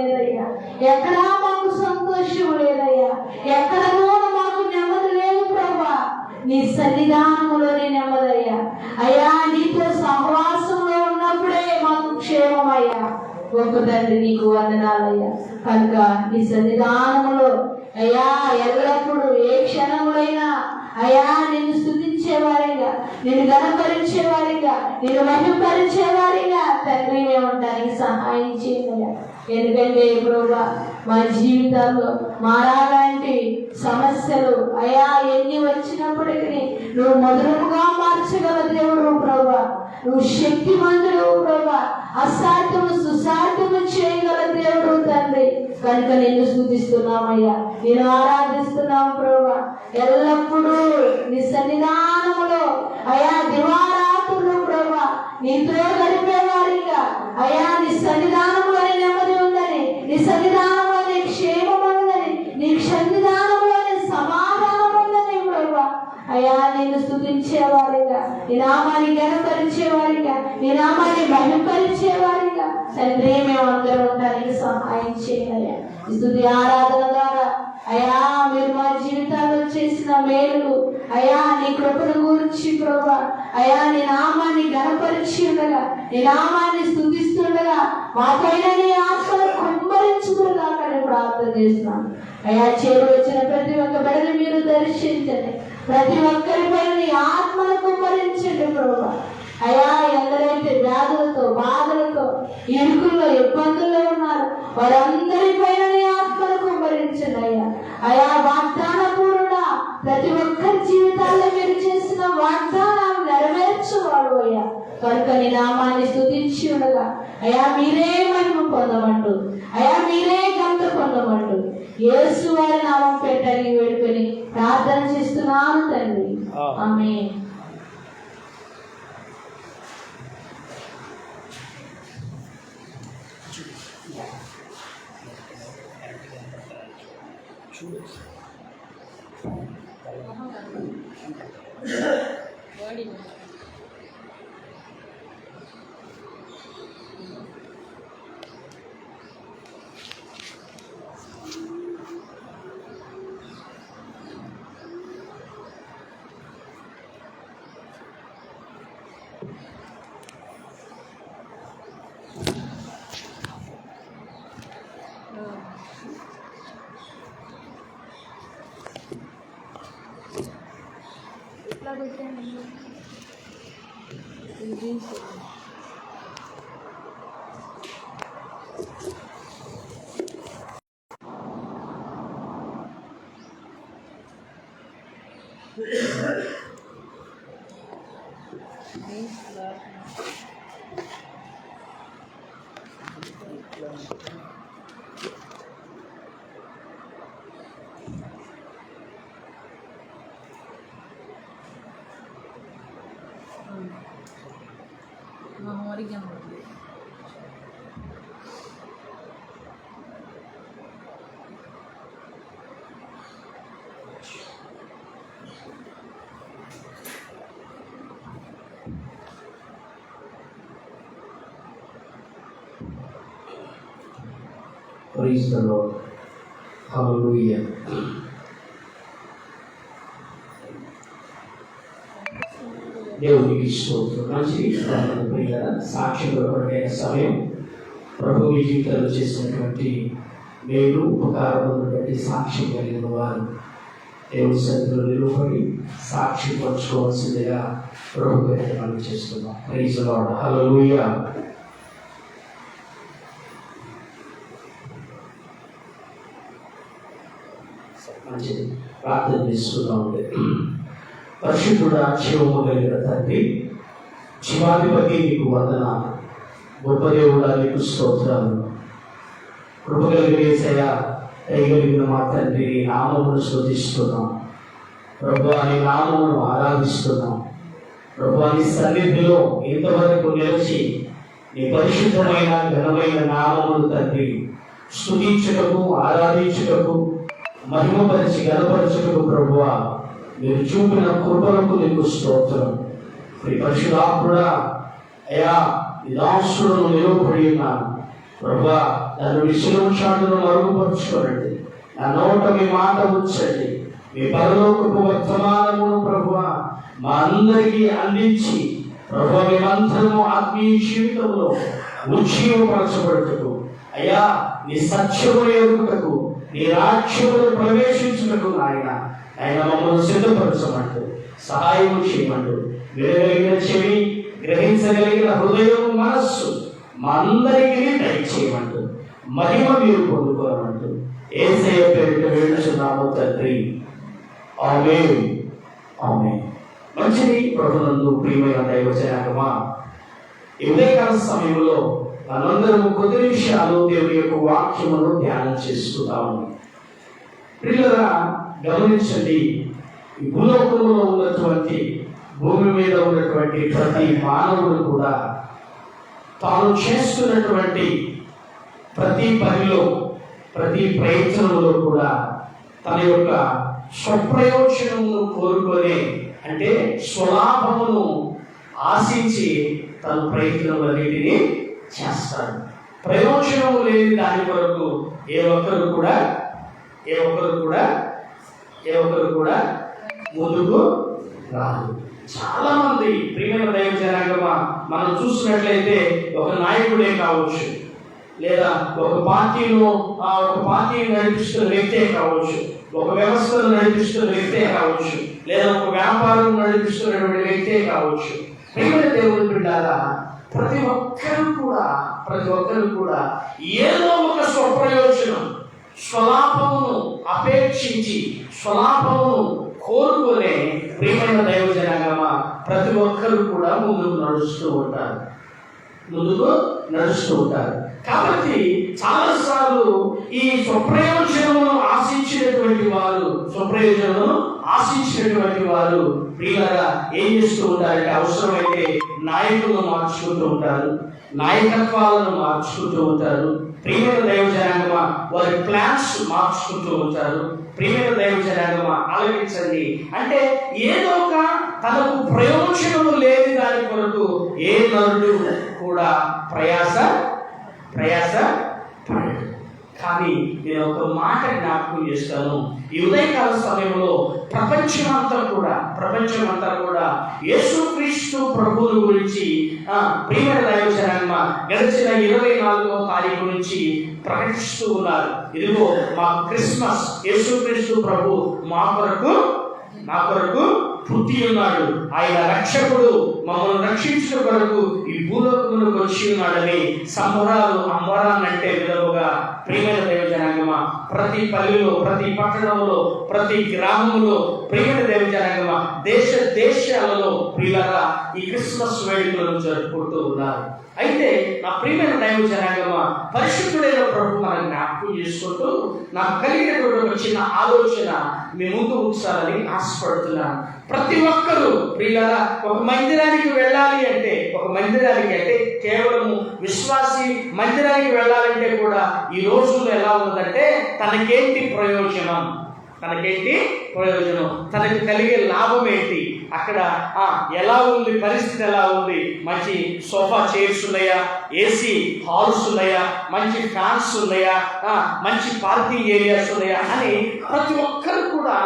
లేదయ్యా, ఎక్కడా మాకు సంతోషం లేదయ్యా, ఎక్కడనో మాకు నెమ్మది లేదు ప్రభా. నీ సన్నిధానంలోనే నెమ్మదయ్యా. అయ్యా, నీతో సహవాసంలో ఉన్నప్పుడే మాకు క్షేమమయ్యా. గొప్ప తండ్రి, నీకు వందనాలయ్యా. కనుక నీ సన్నిధానంలో అయ్యా ఎల్లప్పుడూ ఏ క్షణములైనా అయ్యా నిన్ను స్తుతించేవారిగా, నిన్ను గణపరిచేవారిగా, నిన్ను మహిమపరిచేవారిగా తండ్రి మేము ఉండడానికి సహాయం చేయాలి. ఎందుకంటే ప్రభువా, మా జీవితాల్లో మారాలాంటి సమస్యలు అయ్యా ఎన్ని వచ్చినప్పటికీ నువ్వు మధురముగా మార్చగల దేవుడు ప్రభువా. నువ్వు శక్తిమంతుడు ప్రభువా. అసాధ్యము సుసాధ్యము చేయగల దేవుడు తండ్రి. కనుక నిన్ను స్తుతిస్తున్నామయ్యా, నేను ఆరాధిస్తున్నాము ప్రభువా. ఎల్లప్పుడూ నీ సన్నిధానములో అయా దివారాత్రులు ప్రభువా నీతో గడిపేవారిగా అయా నీ సన్నిధానంలోనే నెమ్మది ఉందని, నీ సన్నిధానంలోనే క్షేమం ఉందని, నీ సన్నిధానంలోనే సమాధానం ఉందని ప్రభువా. అయా నిన్ను స్తుతించేవారిగా, నీ నామాన్ని ఘనపరిచేవారిగా, నీ నామాన్ని మహిమపరిచేవారిగా తండ్రి మేమందరం ఉండడానికి సహాయం చేయాలి. స్తుతి ఆరాధన ద్వారా అయా మీరు మా జీవితాల్లో చేసిన మేలు అయా నీ కృపను గురించి ప్రభువా అయా నీ నామాన్ని ఘనపరిచి ఉండగా, నీ నామాన్ని స్తుతిస్తుండగా మాపైన నీ ఆత్మను కుమ్మరించుకుగా ప్రార్థన చేస్తున్నాను. అయా చేరు వచ్చిన ప్రతి ఒక్క బిడ్డని మీరు దర్శించండి, ప్రతి ఒక్కరిపైన నీ ఆత్మను కుమ్మరించండి ప్రభువా. అయా ఎందరైతే వ్యాధులతో బాధలతో ఇరుకుల్లో ఇబ్బందుల్లో ఉన్నారు వారందరిపైన నీ ఆత్మను కుమ్మరించండి అయ్యా. అయా వాగ్దాన పూర్ణుడా, ప్రతి ఒక్కరి జీవితాల్లో మీరు చేసిన వాగ్దానాలు నెరవేర్చువాడు అయ్యా. కనుక నీ నామాన్ని స్తుతించి ఉండగా అయా మీరే మహిమ పొందమంటూ, అయా మీరే ఘనత పొందమంటూ యేసు వారి నామం పెట్టని వేడుకొని ప్రార్థన చేస్తున్నాను తండ్రి. ఆమేన్. Praise the Lord. Hallelujah. దేవునికి స్తోత్రం. మంచిది సాక్షిపరమైన సమయం ప్రభు మీ జీవితంలో చేసినటువంటి మేలు ఉపకారములను బట్టి సాక్షి కలిగిన వారు దేవుని సన్నిధిలో నిలబడి సాక్షి పంచుకోవాల్సిందిగా ప్రభు మనం చేస్తున్నాం. Praise the Lord. హల్లెలూయా. మంచిది ప్రార్థన చేసుకుందాం. పరిశుద్ధుడా, జీవము కలిగిన తండ్రి, జీవాధిపతి నీకు వందనాలు. గొప్ప దేవుడా నీకు స్తోత్రాలు. కృప కలిగిన యేసయ్యా, దయగలిగిన మా తండ్రి నీ నామమును స్తుతిస్తున్నాం. ప్రభువా నీ నామమును ఆరాధిస్తున్నాం. ప్రభువా నీ సన్నిధిలో ఇంతవరకు నిలిచి నీ పరిశుద్ధమైన ఘనమైన నామమును తండ్రి స్తుతించుటకు, ఆరాధించుటకు, మహిమపరిచి గణపరచుటకు ప్రభువా మీరు చూపిన కృపలకు నీకు స్తోత్రం. ఈ పరిశుద్ధాత్ముడా అయ్యా ఈ దాసులను నిలవబడి ఉన్నాను ప్రభువా, నన్ను విషయం చాటును మరుగుపరుచుకోనండి. నా నోట మీ మాట ఉంచండి. మీ పరలోకపు వర్తమానమును ప్రభువా మా అందరికీ అందించి ప్రభువా మేమందరము ఆత్మీయ జీవితంలో ఉజ్జీవపరచబడుటకు, అయ్యా నీ సత్యము ఎరుగుటకు, నీ రాజ్యమును ప్రవేశించుటకు ఆయన మమ్మల్ని సిద్ధపరచమంటూ సహాయం చేయమంటూ వినగలిగిన చెవి, గ్రహించగలిగిన హృదయం, మనస్సు మా అందరికీ దయచేయమంటూ మహిమ మీరు పొందుకోమంటూ యేసయ్య పేరిట వేడుచున్నాము తండ్రి. ఆమేన్. ఆమేన్. మంచిది. ప్రభునందు ప్రియమైన దైవ జనాంగమా, ఈ ఉదయకాల సమయంలో మనందరము కొద్ది నిమిషాలు దేవుని యొక్క వాక్యమును ధ్యానం చేసుకుంటాము. ప్రియులారా, గమనించండి, ఈ భూలోకంలో ఉన్నటువంటి, భూమి మీద ఉన్నటువంటి ప్రతి మానవుడు కూడా తాను చేస్తున్నటువంటి ప్రతి పనిలో, ప్రతి ప్రయత్నంలో కూడా తన యొక్క స్వప్రయోజనమును కోరుకొని, అంటే స్వలాభమును ఆశించి తన ప్రయత్నములన్నిటినీ చేస్తాడు. ప్రయోజనం లేని దాని కొరకు ఏ ఒక్కరు కూడా ముందుకు రాదు. చాలా మంది ప్రియమైన దైవ జనాంగమా, మనం చూసినట్లయితే ఒక నాయకుడే కావచ్చు, లేదా ఒక పార్టీని నడిపిస్తున్న వ్యక్తే కావచ్చు, ఒక వ్యవస్థను నడిపిస్తున్న వ్యక్తే కావచ్చు, లేదా ఒక వ్యాపారం నడిపిస్తున్నటువంటి వ్యక్తే కావచ్చు. ప్రియమైన దేవుని బిడ్డలారా, ప్రతి ఒక్కరు కూడా ఏదో ఒక స్వప్రయోజనం, స్వలాభమును అపేక్షించి, స్వలాభమును కోరుకునే ప్రియమైన దైవ జనాంగమా, ప్రతి ఒక్కరు కూడా ముందుకు నడుస్తూ ఉంటారు. కాబట్టి చాలాసార్లు ఈ స్వప్రయోజనమును ఆశించినటువంటి వారు ప్రియులారా ఏం చేస్తూ ఉంటారంటే, అవసరమైతే నాయకులను మార్చుకుంటూ ఉంటారు, నాయకత్వాలను మార్చుకుంటూ ఉంటారు. ప్రియమైన దైవ జనాంగమా, వారి ప్లాన్స్ మార్చుకుంటూ ఉంటారు. ప్రియమైన దైవ జనాంగమా, ఆలోచించండి. అంటే ఏదో ఒక తనకు ప్రయోజనము లేని దాని కొరకు ఏ నరుడు కూడా ప్రయాస పడడు. కానీ నేను ఒక మాట జ్ఞాపకం చేస్తాను. ఈ ఉదయకాల సమయంలో ప్రపంచమంతా కూడా యేసుక్రీస్తు ప్రభువుని గురించి ప్రియమైన దైవ జనాంగమా గడిచిన 24వ తారీఖు నుంచి ప్రకటిస్తూ ఉన్నారు. ఇదిగో మా క్రిస్మస్, యేసుక్రీస్తు ప్రభు మా కొరకు పుట్టి ఉన్నాడు, ఆయన రక్షకుడు, మమ్మల్ని రక్షించిన కొరకు ఈ భూలోకములకు వచ్చి ఉన్నాడని సంబరాలు అంబరాన్నంటే విధముగా ప్రియమైన దైవ జనాంగమా ప్రతి పల్లెలో, ప్రతి పట్టణంలో, ప్రతి గ్రామంలో ప్రియమైన దైవ జనాంగమా దేశాలలో ప్రియులారా ఈ క్రిస్మస్ వేడుకలను జరుపుకుంటూ ఉన్నారు. అయితే నా ప్రియమైన దైవ జనాంగమా, పరిశుద్ధుడైన ప్రభు మనం జ్ఞాపకం చేసుకుంటూ నాకు కలిగినటువంటి ఒక చిన్న ఆలోచన మీ ముందు ఉంచాలని ఆశపడుతున్నాను. ప్రతి ఒక్కరూ ప్రియులారా ఒక మందిరానికి వెళ్ళాలి అంటే, కేవలము విశ్వాసి మందిరానికి వెళ్ళాలంటే కూడా ఈ రోజుల్లో ఎలా ఉందంటే, తనకేంటి ప్రయోజనం, తనకి కలిగే లాభం ఏంటి, అక్కడ ఎలా ఉంది, పరిస్థితి ఎలా ఉంది, మంచి సోఫా చైర్స్ ఉన్నాయా, ఏసీ హాల్స్ ఉన్నాయా, మంచి ఫ్యాన్స్ ఉన్నాయా, మంచి పార్కింగ్ ఏరియాస్ ఉన్నాయా అని ప్రతి ఒక్కరు కూడా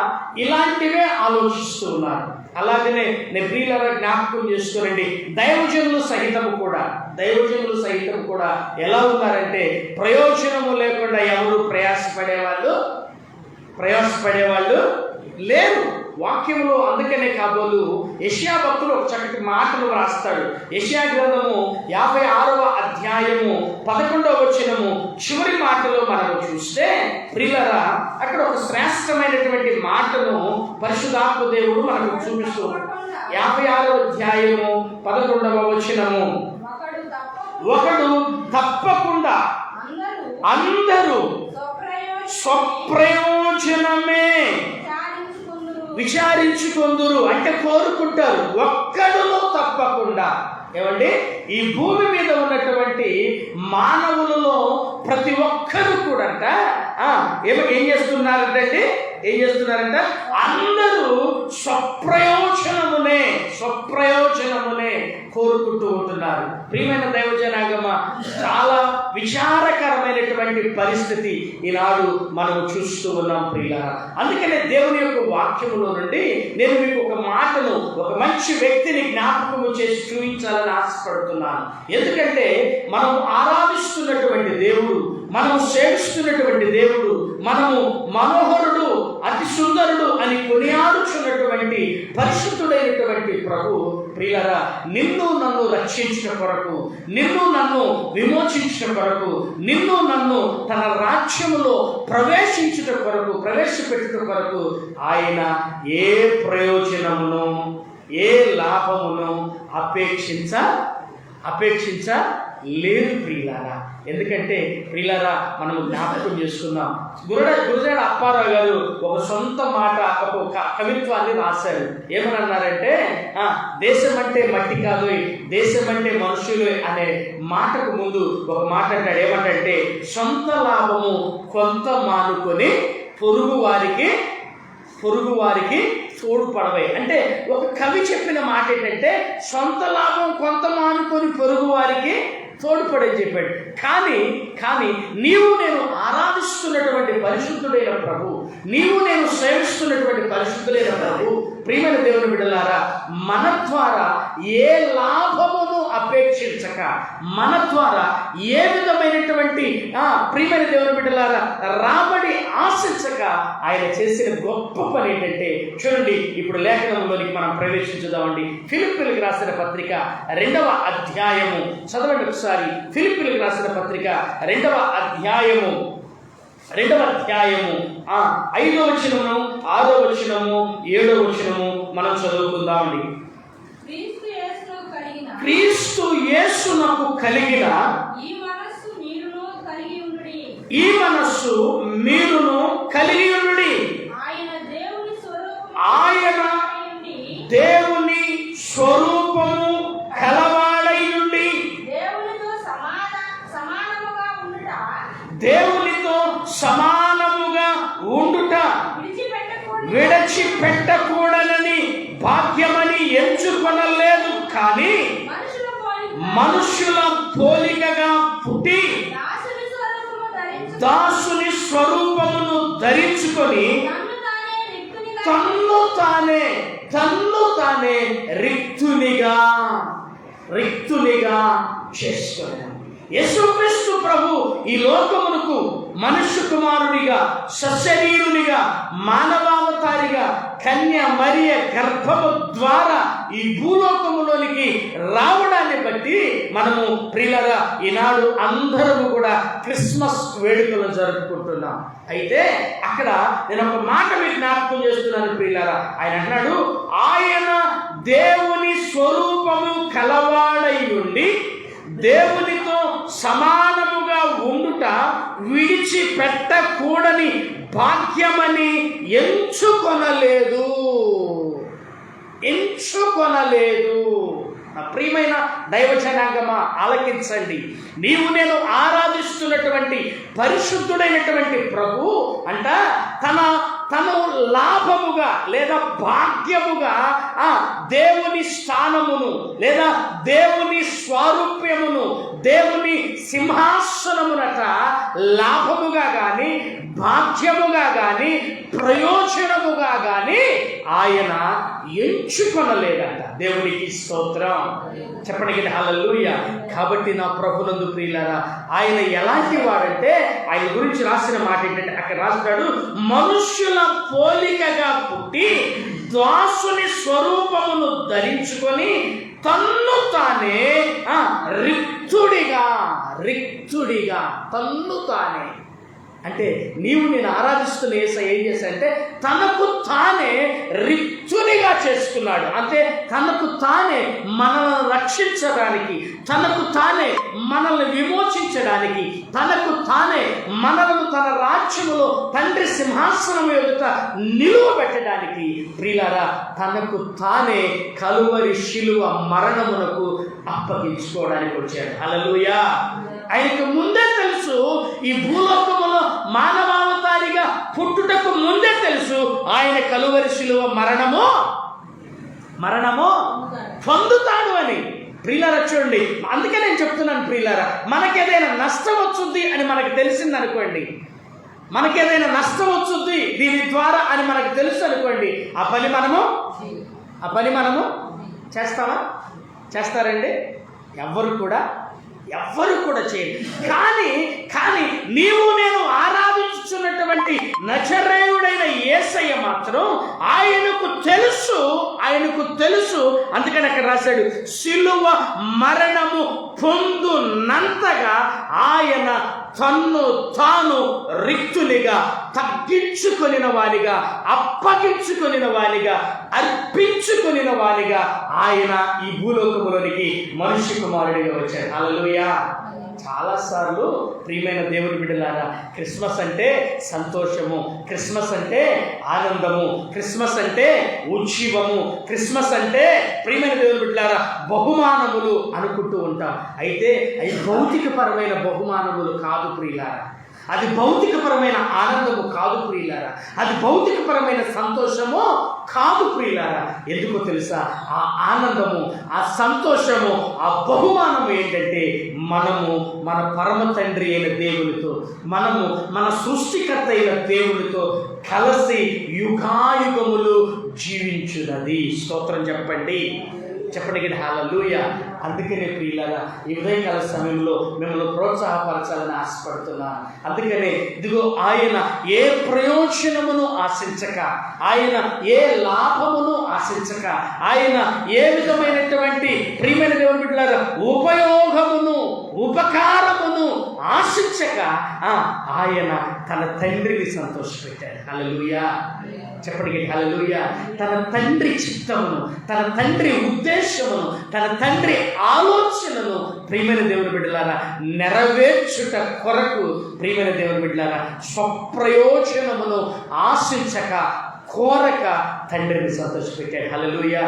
ఇలాంటివే ఆలోచిస్తూ ఉన్నారు. అలాగనే ప్రియులారా జ్ఞాపకం చేసుకోనండి, దైవజనులు సహితం కూడా ఎలా ఉన్నారంటే, ప్రయోజనము లేకుండా ఎవరు ప్రయాసపడేవాళ్ళు లేరు. వాక్యంలో అందుకనే కాబోలు యెషయా భక్తుడు ఒక చక్కటి మాటలు రాస్తాడు. యెషయా గ్రంథము 56వ అధ్యాయము 11వ వచనము చివరి మాటలో మనం చూస్తే ప్రియులారా అక్కడ ఒక శ్రేష్టమైనటువంటి మాటను పరిశుద్ధాత్మ దేవుడు మనకు చూపిస్తూ 56వ అధ్యాయము 11వ వచనము, ఒకడు తప్పకుండా అందరూ స్వప్రయోజనమే విచారించుకొందురు, అంటే కోరుకుంటారు. ఒక్కడులో తప్పకుండా. ఏమండి, ఈ భూమి మీద ఉన్నటువంటి మానవులలో ప్రతి ఒక్కరు కూడా ఏం చేస్తున్నారంటే అందరూ స్వప్రయోజనమునే కోరుకుంటూ ఉంటున్నారు. ప్రియమైన దైవజనాగమ, చాలా విచారకరమైనటువంటి పరిస్థితి ఈనాడు మనం చూస్తూ ఉన్నాం ప్రియులారా. అందుకనే దేవుని యొక్క వాక్యములో నుండి నేను మీకు ఒక మాటను, ఒక మంచి వ్యక్తిని జ్ఞాపకము చేసి చూపించాలని ఆశపడుతున్నాను. ఎందుకంటే మనం ఆరాధిస్తున్నటువంటి దేవుడు, మనము సేవిస్తున్నటువంటి దేవుడు, మనము మనోహరుడు, అతి సుందరుడు అని కొనియాడుచున్నటువంటి పరిశుద్ధుడైనటువంటి ప్రభు ప్రియులారా, నిన్ను నన్ను రక్షించడం కొరకు, నిన్ను నన్ను విమోచించడం కొరకు, నిన్ను నన్ను తన రాజ్యములో ప్రవేశపెట్టుట కొరకు ఆయన ఏ ప్రయోజనమును, ఏ లాభమును అపేక్షించ లేదు ప్రియులారా. ఎందుకంటే ప్రియులారా, మనం జ్ఞాపకం చేసుకున్నాం, గురజాడ అప్పారావు గారు ఒక సొంత మాట, ఒక కవిత్వాన్ని రాశారు. ఏమని అన్నారంటే, దేశం అంటే మట్టి కాదు, దేశం అంటే మనుషులు అనే మాటకు ముందు ఒక మాట అంటాడు. ఏమంటే, సొంత లాభము కొంత మానుకొని పొరుగు వారికి తోడుపడవై. అంటే ఒక కవి చెప్పిన మాట ఏంటంటే, సొంత లాభం కొంత మానుకొని పొరుగు వారికి తోడ్పడని చెప్పాడు. కానీ నీవు నేను ఆరాధిస్తున్నటువంటి పరిశుద్ధుడైన ప్రభు, నీవు నేను సేవిస్తున్నటువంటి పరిశుద్ధుడైన ప్రభు, ప్రియమైన దేవుని బిడ్డలారా, మన ద్వారా ఏ లాభమును అపేక్షించక, మన ద్వారా ఏ విధమైనటువంటి ప్రియమైన దేవుని బిడ్డలారా రాబడి ఆశించక ఆయన చేసిన గొప్ప పని ఏంటంటే, చూడండి, ఇప్పుడు లేఖనంలోనికి మనం ప్రవేశించుదామండి. ఫిలిప్పీలకు రాసిన పత్రిక 2వ అధ్యాయము చదవండి ఒకసారి. ఫిలిప్పీలకు రాసిన పత్రిక 2వ అధ్యాయము 5వ వచనము, 6వ వచనము, 7వ వచనము మనం చదువుకుందామండి. క్రీస్తు యేసునకు కలిగిన ఈ మనస్సు మీరును కలిగి ఉండుడి. ఆయన దేవుని స్వరూపము కలవాడై ఉండి దేవునితో సమానముగా ఉండుట విడిచిపెట్టకూడదని భాగ్యమని ఎంచుకొనలేదు, కానీ మనుషుల పోలికగా పుట్టి దాసుని స్వరూపమును ధరించుకొని తన్ను తానే రిక్తునిగా చేసుకున్నాడు. యేసుక్రీస్తు ప్రభు ఈ లోకమునకు మనుష్య కుమారునిగా, సశరీరునిగా, మానవావతారిగా కన్య మరియ గర్భము ద్వారా ఈ భూలోకములోనికి రావడాన్ని బట్టి మనము ప్రియులారా ఈనాడు అందరము కూడా క్రిస్మస్ వేడుకలు జరుపుకుంటున్నాం. అయితే అక్కడ నేను ఒక మాట మీకు జ్ఞాపకం చేస్తున్నాను ప్రియులారా. ఆయన అన్నాడు, ఆయన దేవుని స్వరూపము కలవాడై ఉండి దేవునితో సమానముగా ఉండుట విడిచిపెట్టకూడని భాగ్యమని ఎంచుకొనలేదు. ప్రియమైన దైవజనాంగమా, ఆలకించండి. నీవు నేను ఆరాధిస్తున్నటువంటి పరిశుద్ధుడైనటువంటి ప్రభు అంట తను లాభముగా లేదా భాగ్యముగా దేవుని స్థానమును లేదా దేవుని స్వారూప్యమును, దేవుని సింహాసనమునట లాభముగా గాని, భాగ్యముగా గాని, ప్రయోజనముగా గాని ఆయన ఎంచుకొనలేదంట. దేవునికి స్తోత్రం, చెప్పండి హల్లెలూయా. కాబట్టి నా ప్రభునందు ప్రియులారా, ఆయన ఎలాంటి వాడంటే, ఆయన గురించి రాసిన మాట ఏంటంటే, అక్కడ రాస్తాడు, మనుష్యుల పోలికగా పుట్టి దాసుని స్వరూపమును ధరించుకొని తన్ను తానే రిక్తుడిగా తన్ను తానే. అంటే నీవు నేను ఆరాధిస్తున్న యేసయ్య ఏం చేశాడంటే తనకు తానే రిక్తునిగా చేసుకున్నాడు. అంటే తనకు తానే మనల్ని రక్షించడానికి, తనకు తానే మనల్ని విమోచించడానికి, తనకు తానే మనలను తన రాజ్యములో తండ్రి సింహాసనం ఎదుట నిలువబెట్టడానికి ప్రియులారా తనకు తానే కలువరి శిలువ మరణమునకు అప్పగించుకోవడానికి వచ్చాడు. హల్లెలూయా. ఆయనకు ముందే తెలుసు ఈ భూలోకములో మానవావతారం ముందే తెలుసు ఆయన కలువరి శిలువ మరణము పొందుతాడు అని. ప్రియులారా చూడండి, అందుకే నేను చెప్తున్నాను ప్రియులారా, మనకేదైనా నష్టం వచ్చుద్ది అని మనకు తెలిసింది అనుకోండి, మనకేదైనా నష్టం వచ్చుద్ది దీని ద్వారా అని మనకు తెలుసు అనుకోండి, ఆ పని మనము చేస్తామా? చేస్తారండి? ఎవ్వరు కూడా చేయరు. కానీ నీవు నేను ఆరాధించుతున్నటువంటి నజరేయుడైన యేసయ్య మాత్రం ఆయనకు తెలుసు. అందుకని అక్కడ రాశాడు, సిలువ మరణము పొందునంతగా ఆయన తన్ను తాను రిక్తునిగా తగ్గించుకొనిన వానిగా, అప్పగించుకొనిన వానిగా, అర్పించుకొనిన వానిగా ఆయన ఈ భూలోకములోనికి మనుష్య కుమారుడిగా వచ్చాడు. హల్లెలూయా. చాలాసార్లు ప్రియమైన దేవుని బిడ్డలారా, క్రిస్మస్ అంటే సంతోషము, క్రిస్మస్ అంటే ఆనందము, క్రిస్మస్ అంటే ఉజ్జీవము, క్రిస్మస్ అంటే ప్రియమైన దేవుని బిడ్డలారా బహుమానములు అనుకుంటూ ఉంటాం. అయితే అవి భౌతికపరమైన బహుమానములు కాదు ప్రియులారా, అది భౌతికపరమైన ఆనందము కాదు ప్రియులారా, అది భౌతికపరమైన సంతోషము కాదు ప్రియులారా. ఎందుకో తెలుసా? ఆ ఆనందము, ఆ సంతోషము, ఆ బహుమానము ఏంటంటే మనము మన పరమ తండ్రి అయిన దేవునితో, మనము మన సృష్టికర్త అయిన దేవునితో కలిసి యుగాయుగములు జీవించున్నది. స్తోత్రం చెప్పండి కదా, హల్లెలూయా. అందుకనే ప్రియులారా ఈ ఉదయకాల సమయంలో మిమ్మల్ని ప్రోత్సాహపరచాలని ఆశపడుతున్నాను. అందుకనే ఇదిగో ఆయన ఏ ప్రయోజనమును ఆశించక, ఆయన ఏ లాభమును ఆశించక, ఆయన ఏ విధమైనటువంటి ప్రియమైన దేవుని బిడ్డలారా ఉపకారమును ఆశించక ఆయన తన తండ్రిని సంతోషపెట్టాడు. హల్లెలూయా. చెప్పండి హల్లెలూయా. తన తండ్రి చిత్తమును, తన తండ్రి ఉద్దేశమును, తన తండ్రి ఆలోచనను ప్రియమైన దేవుని బిడ్డలారా నెరవేర్చుట కొరకు ప్రియమైన దేవుని బిడ్డలారా స్వప్రయోజనమును ఆశించక, కోరక తండ్రిని సంతోషపెట్టాడు. హల్లెలూయా.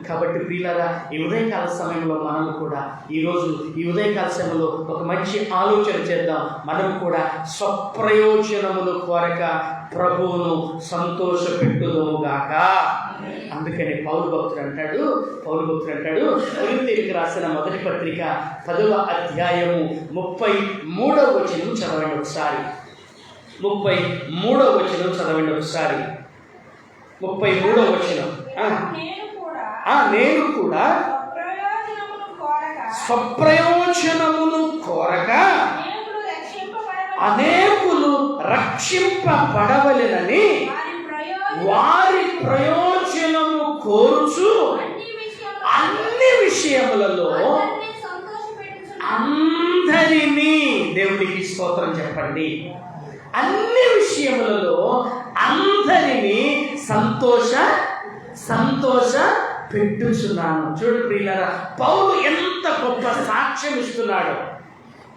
కాబట్టి ప్రియులారా ఈ ఉదయకాల సమయంలో మనము కూడా ఈరోజు ఈ ఉదయకాల సమయంలో ఒక మంచి ఆలోచన చేద్దాం. మనం కూడా స్వప్రయోజనమును కోరక ప్రభువును సంతోషపెట్టుదుముగాక. అందుకని పౌలు భక్తుడు అంటాడు కొరింథీయులకు రాసిన మొదటి పత్రిక 10వ అధ్యాయము 33వ వచనం చదవండి ఒకసారి. 33వ వచనం చదవండి ఒకసారి. 33వ వచనం. నేను కూడా స్వప్రయోజనమును కోరక అనేకులు రక్షింపబడవలెనని వారి ప్రయోజనము కోరుచు అన్ని విషయములలో అందరినీ, దేవునికి స్తోత్రం చెప్పండి, అన్ని విషయములలో అందరినీ సంతోష పెట్టుచున్నాను. చూడు ప్రియులారా పౌలు ఎంత గొప్ప సాక్ష్యం ఇస్తున్నాడు,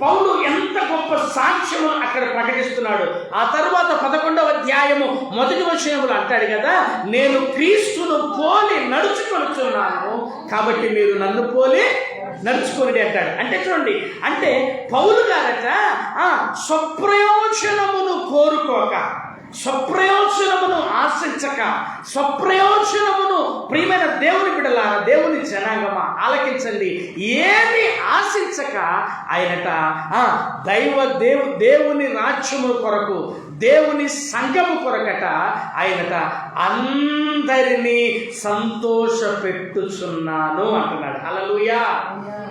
పౌలు ఎంత గొప్ప సాక్ష్యం అక్కడ ప్రకటిస్తున్నాడు. ఆ తర్వాత 11వ అధ్యాయము 1వ వచనములో అంటాడు కదా, నేను క్రీస్తును పోలి నడుచుకొనుచున్నాను కాబట్టి మీరు నన్ను పోలి నడుచుకోండి అంటాడు. అంటే చూడండి, అంటే పౌలు గారట స్వప్రయోజనమును కోరుకోక, స్వప్రయోజనమును ఆశించక, స్వప్రయోజనమును ప్రియమైన దేవుని బిడ్డలారా, దేవుని జనాంగమా ఆలకించండి, ఏమి ఆశించక ఆయనట దేవుని రాజ్యము కొరకు, దేవుని సంఘము కొరకట ఆయనట అందరినీ సంతోషపెట్టుచున్నాను అంటున్నాడు. హల్లెలూయా.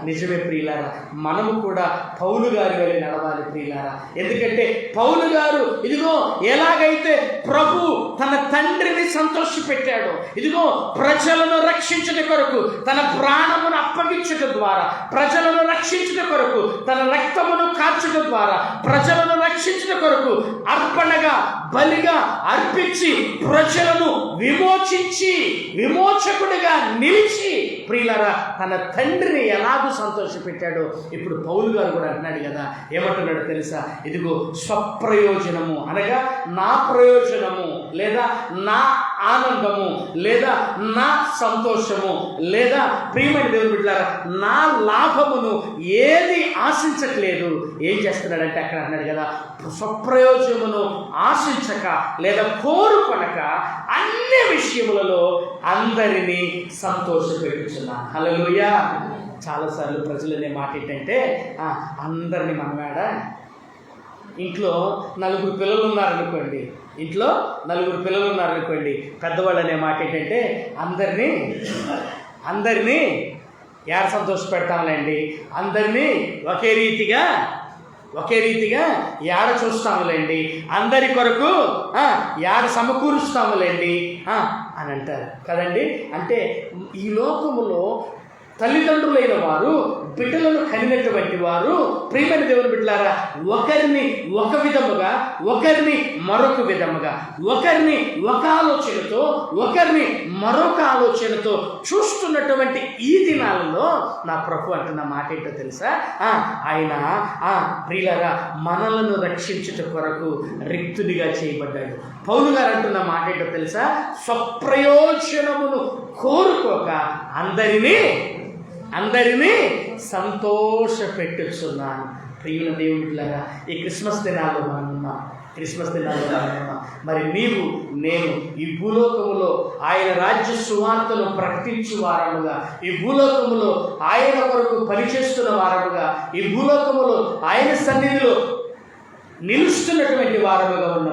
నిజమే ప్రియులారా, మనము కూడా పౌలు గారి వలె నడవాలి ప్రియులారా. ఎందుకంటే పౌలు గారు ఇదిగో ఎలాగైతే ప్రభు తన తండ్రిని సంతోషపెట్టాడో, ఇదిగో ప్రజలను రక్షించుట కొరకు తన ప్రాణమును అప్పగించుట ద్వారా, ప్రజలను రక్షించుట కొరకు తన రక్తమును కార్చుట ద్వారా, ప్రజలను రక్షించుట కొరకు అర్పణగా బలిగా అర్పించి ప్రజలను విమోచించి విమోచకుడిగా నిలిచి ప్రియులారా తన తండ్రిని ఎలాగూ సంతోషపెట్టాడో ఇప్పుడు పౌలు గారు కూడా అంటున్నాడు కదా, ఏమంటున్నాడో తెలుసా? ఇదిగో స్వప్రయోజనము అనగా నా ప్రయోజనము లేదా నా ఆనందము లేదా నా సంతోషము లేదా ప్రియమైన దేవుని బిడ్డలారా నా లాభమును ఏది ఆశించట్లేదు. ఏం చేస్తున్నాడంటే అక్కడ అన్నాడు కదా, స్వప్రయోజనమును ఆశించక లేదా కోరుకొనక అన్ని విషయములలో అందరినీ సంతోషపెట్టుచున్నాను. హల్లెలూయా. చాలాసార్లు ప్రజలు అనే మాట ఏంటంటే అందరినీ మనమేడ ఇంట్లో నలుగురు పిల్లలు ఉన్నారనుకోండి, పెద్దవాళ్ళు అనే మాట ఏంటంటే అందరినీ యాడ సంతోష పెడతాంలేండి, అందరినీ ఒకే రీతిగా యాడ చూస్తాములేండి, అందరి కొరకు యాడ సమకూరుస్తాములేండి అని అంటారు కదండి. అంటే ఈ లోకములో తల్లిదండ్రులైన వారు బిడ్డలను కనినటువంటి వారు ప్రియమైన దేవుని బిడ్డలారా ఒకరిని ఒక విధముగా, ఒకరిని మరొక విధముగా, ఒకరిని ఒక ఆలోచనతో, ఒకరిని మరొక ఆలోచనతో చూస్తున్నటువంటి ఈ దినాలలో నా ప్రభు అంటున్న మాట ఏంటో తెలుసా? ఆయన ప్రియులారా మనలను రక్షించుట కొరకు రిక్తునిగా చేయబడ్డాడు. పౌలు గారు అంటున్న మాట ఏంటో తెలుసా? స్వప్రయోజనమును కోరుకోక అందరినీ సంతోషపెట్టుచున్నాను. ప్రియుల దేవుడిలాగా ఈ క్రిస్మస్ దినాల్లో మనం ఉన్నాం. మరి నీవు నేను ఈ భూలోకములో ఆయన రాజ్య సువార్తను ప్రకటించు వారముగా, ఈ భూలోకములో ఆయన కొరకు పనిచేస్తున్న వారముగా, ఈ భూలోకములో ఆయన సన్నిధిలో నిలుస్తున్నటువంటి వారముగా ఉన్న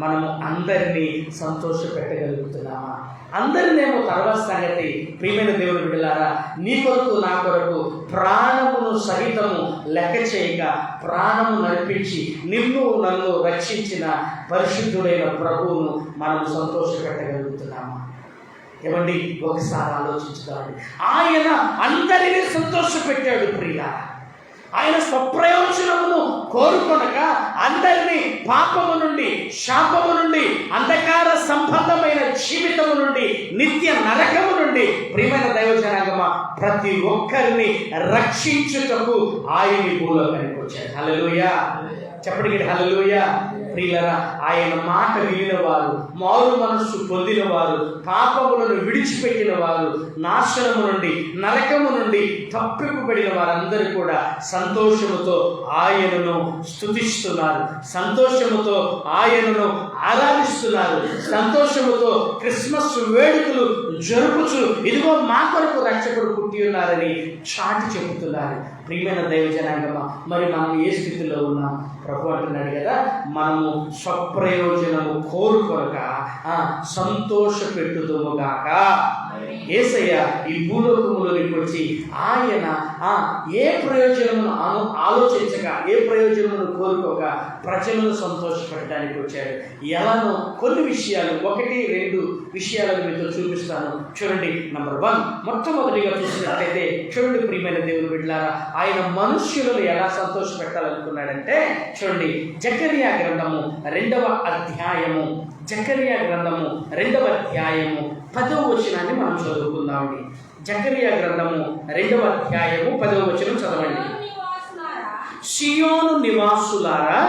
మనము అందరినీ సంతోషపెట్టగలుగుతున్నామా? అందరినేమో తర్వాత సంగతి. ప్రియమైన దేవుని బిడ్డలారా నీ కొరకు నా కొరకు ప్రాణమును సహితము లెక్క చేయక ప్రాణము నడిపించి నిన్ను నన్ను రక్షించిన పరిశుద్ధుడైన ప్రభువును మనము సంతోషపెట్టగలుగుతున్నామా? ఏమండి, ఒకసారి ఆలోచించుదామండి. ఆయన అందరినీ సంతోషపెట్టాడు ప్రియ. ఆయన స్వప్రయోజనమును కోరుకొనక అందరినీ పాపము నుండి, శాపము నుండి, అంధకార సంబంధమైన జీవితము నుండి, నిత్య నరకము నుండి ప్రియమైన దైవజనాంగమా ప్రతి ఒక్కరిని రక్షించుటకు ఆయన భూలోకానికి వచ్చాడు. హల్లెలూయా. చెప్పండి హల్లెలూయా. ప్రియులారా ఆయన మాట వినిన వారు, మారు మనస్సు పొందిన వారు, పాపములను విడిచిపెట్టిన వారు, నాశనము నుండి, నరకము నుండి తప్పింపబడిన వారందరూ కూడా సంతోషముతో ఆయనను స్తుతిస్తున్నారు, సంతోషముతో ఆయనను ఆరాధిస్తున్నారు, సంతోషముతో క్రిస్మస్ వేడుకలు జరుపుచు ఇదిగో మా కొరకు రక్షకుడు పుట్టి ఉన్నారని చాటి చెబుతున్నారు. ప్రియమైన దైవజనాంగమా మరి మనం ఏ స్థితిలో ఉన్నాం? ప్రభు అంటున్నాడు కదా, మనము స్వప్రయోజనము కోరుకొనక సంతోషపెట్టుదుముగాక. యేసయ్య ఈ భూలోకములోనికి వచ్చి ఆయన ఏ ప్రయోజనమును ఆలోచించక, ఏ ప్రయోజనమును కోరుకోక ప్రజలను సంతోషపెట్టడానికి వచ్చాడు. ఎలానో కొన్ని విషయాలు, 1-2 విషయాలను మీతో చూపిస్తాను. చూడండి. నంబర్ 1, మొట్టమొదటిగా చూసినట్లయితే చూడండి ప్రియమైన దేవుని బిడ్డలారా ఆయన మనుష్యులను ఎలా సంతోషపెట్టాలనుకున్నాడంటే చూడండి, జకరియా గ్రంథము 2వ అధ్యాయము 2వ అధ్యాయము 10వ వచనాన్ని మనం చదువుకుందామండి. జకరియా గ్రంథము 2వ అధ్యాయము 10వ వచనం చదవండి. సియోను నివాసులారా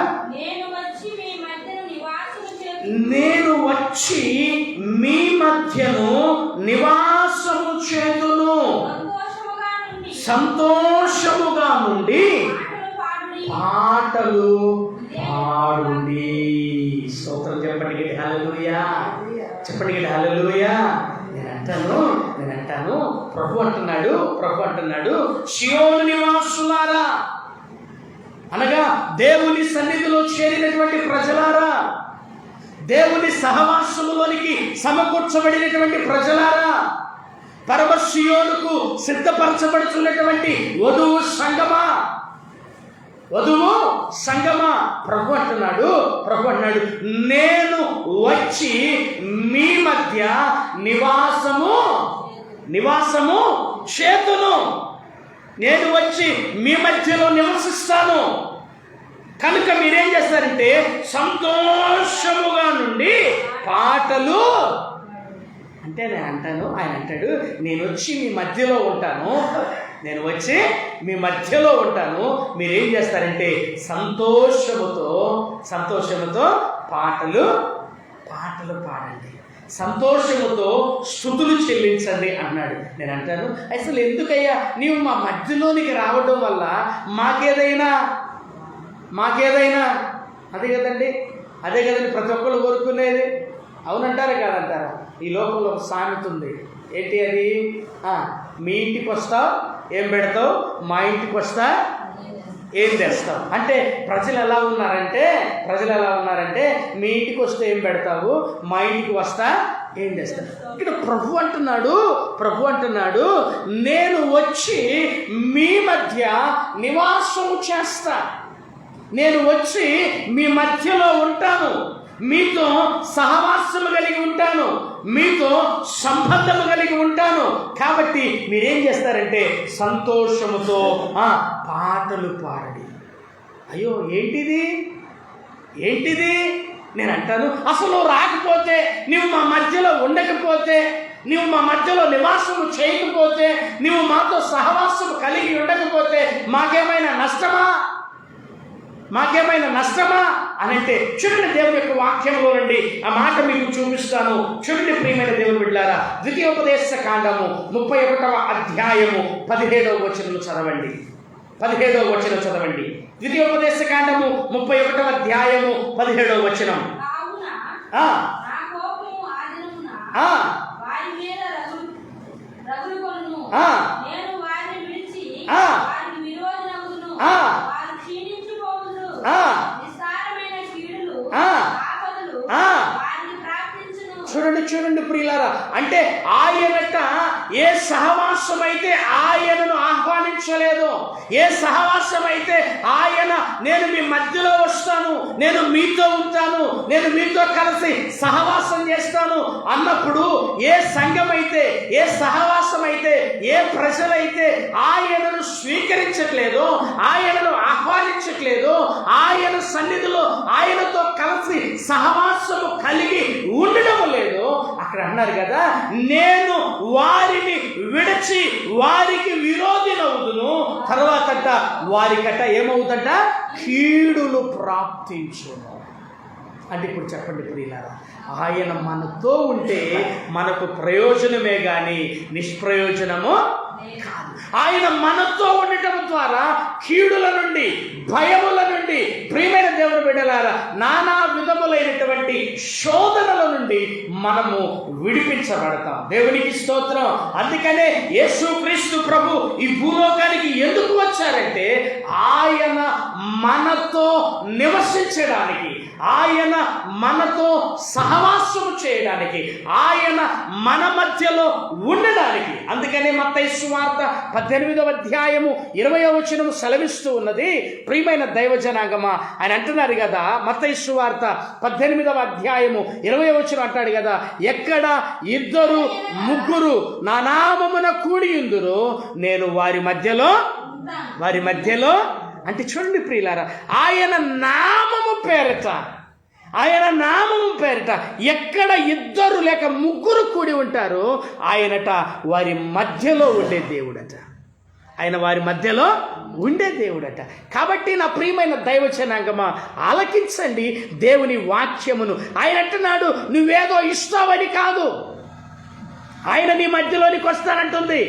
నేను వచ్చి మీ మధ్యను నివాసము చేతును, సంతోషముగా నుండి పాటలు పాడుడి. స్తోత్రం చెప్పండి హల్లెలూయా. చెప్పండి హల్లెలూయా. నేను అంటాను ప్రభు అంటున్నాడు సియోను నివాసులారా అనగా దేవుని సన్నిధిలో చేరినటువంటి ప్రజలారా, దేవుని సహవాసములోనికి సమకూర్చబడినటువంటి ప్రజలారా, పరమ సియోనుకు సిద్ధపరచబడుతున్నటువంటి వధువు సంగమా ప్రభు అంటున్నాడు నేను వచ్చి మీ మధ్య నివాసము చేతును. నేను వచ్చి మీ మధ్యలో నివసిస్తాను. కనుక మీరేం చేస్తారంటే సంతోషముగా నుండి పాటలు అంటే ఆయన అంటాడు నేను వచ్చి మీ మధ్యలో ఉంటాను. మీరేం చేస్తారంటే సంతోషముతో పాటలు పాటలు పాడండి, సంతోషముతో స్తుతులు చెల్లించండి అన్నాడు. నేను అంటాను, అసలు ఎందుకయ్యా నీవు మా మధ్యలోనికి రావడం వల్ల మాకేదైనా అదే కదండి ప్రతి ఒక్కళ్ళు కోరుకునేది. అవునంటారా కాదంటారా? ఈ లోకంలో ఒక సామెత ఉంది. ఏంటి అది? మీ ఇంటికి వస్తావు ఏం పెడతావు, మా ఇంటికి వస్తా ఏం తెస్తావు. అంటే ప్రజలు ఎలా ఉన్నారంటే మీ ఇంటికి వస్తే ఏం పెడతావు, మా ఇంటికి వస్తా ఏం చేస్తావు. ఇక్కడ ప్రభు అంటున్నాడు నేను వచ్చి మీ మధ్య నివాసం చేస్తా, నేను వచ్చి మీ మధ్యలో ఉంటాను, మీతో సహవాసము కలిగి ఉంటాను, మీతో సంబంధము కలిగి ఉంటాను. కాబట్టి మీరేం చేస్తారంటే సంతోషముతో పాటలు పాడండి. అయ్యో ఏంటిది నేను అంటాను, అసలు రాకపోతే, నువ్వు మా మధ్యలో ఉండకపోతే, నువ్వు మా మధ్యలో నివాసము చేయకపోతే, నువ్వు మాతో సహవాసము కలిగి ఉండకపోతే మాకేమైనా నష్టమా అని అంటే చూడండి, దేవుని యొక్క వాక్యంలో నుండి ఆ మాట మీకు చూపిస్తాను. చూడండి ప్రియమైన దేవుని బిడ్డలారా, ద్వితీయోపదేశ కాండము 31వ అధ్యాయము 17వ వచనం చదవండి. 17వ వచనం చదవండి. ద్వితీయోపదేశ కాండము 31వ అధ్యాయము 17వ వచనం. చూడండి ప్రియులారా, అంటే ఆయనట ఏ సహవాసం అయితే ఆయనను ఆహ్వానించలేదు, ఏ సహవాసం అయితే ఆయన నేను మీ మధ్యలో వస్తాను, నేను మీతో ఉంటాను, నేను మీతో కలిసి సహవాసం చేస్తాను అన్నప్పుడు, ఏ సంఘం అయితే, ఏ సహవాసం అయితే, ఏ ప్రజలైతే ఆయనను స్వీకరించట్లేదో, ఆయనను ఆహ్వానించట్లేదో, ఆయన సన్నిధిలో ఆయనతో కలిసి సహవాసము కలిగి ఉండడం లేదో, అక్కడ అన్నారు కదా, నేను వారిని విడిచి వారికి విరోధినవుదును, తర్వాతట వారికట ఏమవుతుంట కీడులు ప్రాప్తించును. అంటే ఇప్పుడు చెప్పండి ప్రియులారా, ఆయన మనతో ఉంటే మనకు ప్రయోజనమే కానీ నిష్ప్రయోజనము కాదు. ఆయన మనతో ఉండటం ద్వారా కీడుల నుండి, భయముల నుండి, ప్రియమైన దేవుని బిడ్డలారా, నానా విధములైనటువంటి శోధనల నుండి మనము విడిపించబడతాం. దేవునికి స్తోత్రం. అందుకనే యేసుక్రీస్తు ప్రభు ఈ భూలోకానికి ఎందుకు వచ్చారంటే ఆయన మనతో నివసించడానికి, ఆయన మనతో సహవాసము చేయడానికి, ఆయన మన మధ్యలో ఉండడానికి. అందుకనే మత్తయి సువార్త 18వ అధ్యాయము 20వ వచనము సెలవిస్తూ ఉన్నది. ప్రియమైన దైవ జనాంగమా, ఆయన అంటున్నారు కదా, మత్తయి సువార్త 18వ అధ్యాయము 20వ వచనం అంటాడు కదా, ఎక్కడ 2-3 నా నామమున కూడి ఉందురో నేను వారి మధ్యలో అంటే చూడండి ప్రియులారా, ఆయన నామము పేరిట ఎక్కడ 2 లేక 3 కూడి ఉంటారో ఆయనట వారి మధ్యలో ఉండే దేవుడట. ఆయన వారి మధ్యలో ఉండే దేవుడట. కాబట్టి నా ప్రియమైన దైవజనాంగమా, ఆలకించండి దేవుని వాక్యమును. ఆయన అంటున్నాడు, నువ్వేదో ఇస్తావని కాదు, ఆయన నీ మధ్యలోనికి వస్తానంటుంది.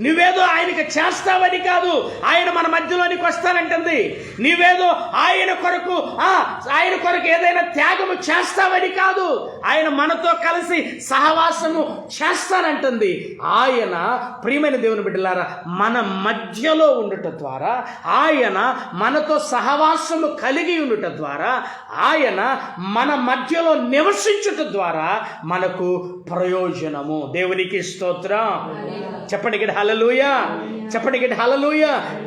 నువ్వేదో ఆయనకి చేస్తావని కాదు, ఆయన మన మధ్యలోనికి వస్తానంటుంది. నువ్వేదో ఆయన కొరకు ఏదైనా త్యాగము చేస్తావని కాదు, ఆయన మనతో కలిసి సహవాసము చేస్తానంటుంది. ఆయన ప్రియమైన దేవుని బిడ్డలారా, మన మధ్యలో ఉండుట ద్వారా, ఆయన మనతో సహవాసము కలిగి ఉండుట ద్వారా, ఆయన మన మధ్యలో నివసించుట ద్వారా మనకు ప్రయోజనము. దేవునికి స్తోత్రం. చెప్పండి హల్లెలూయా.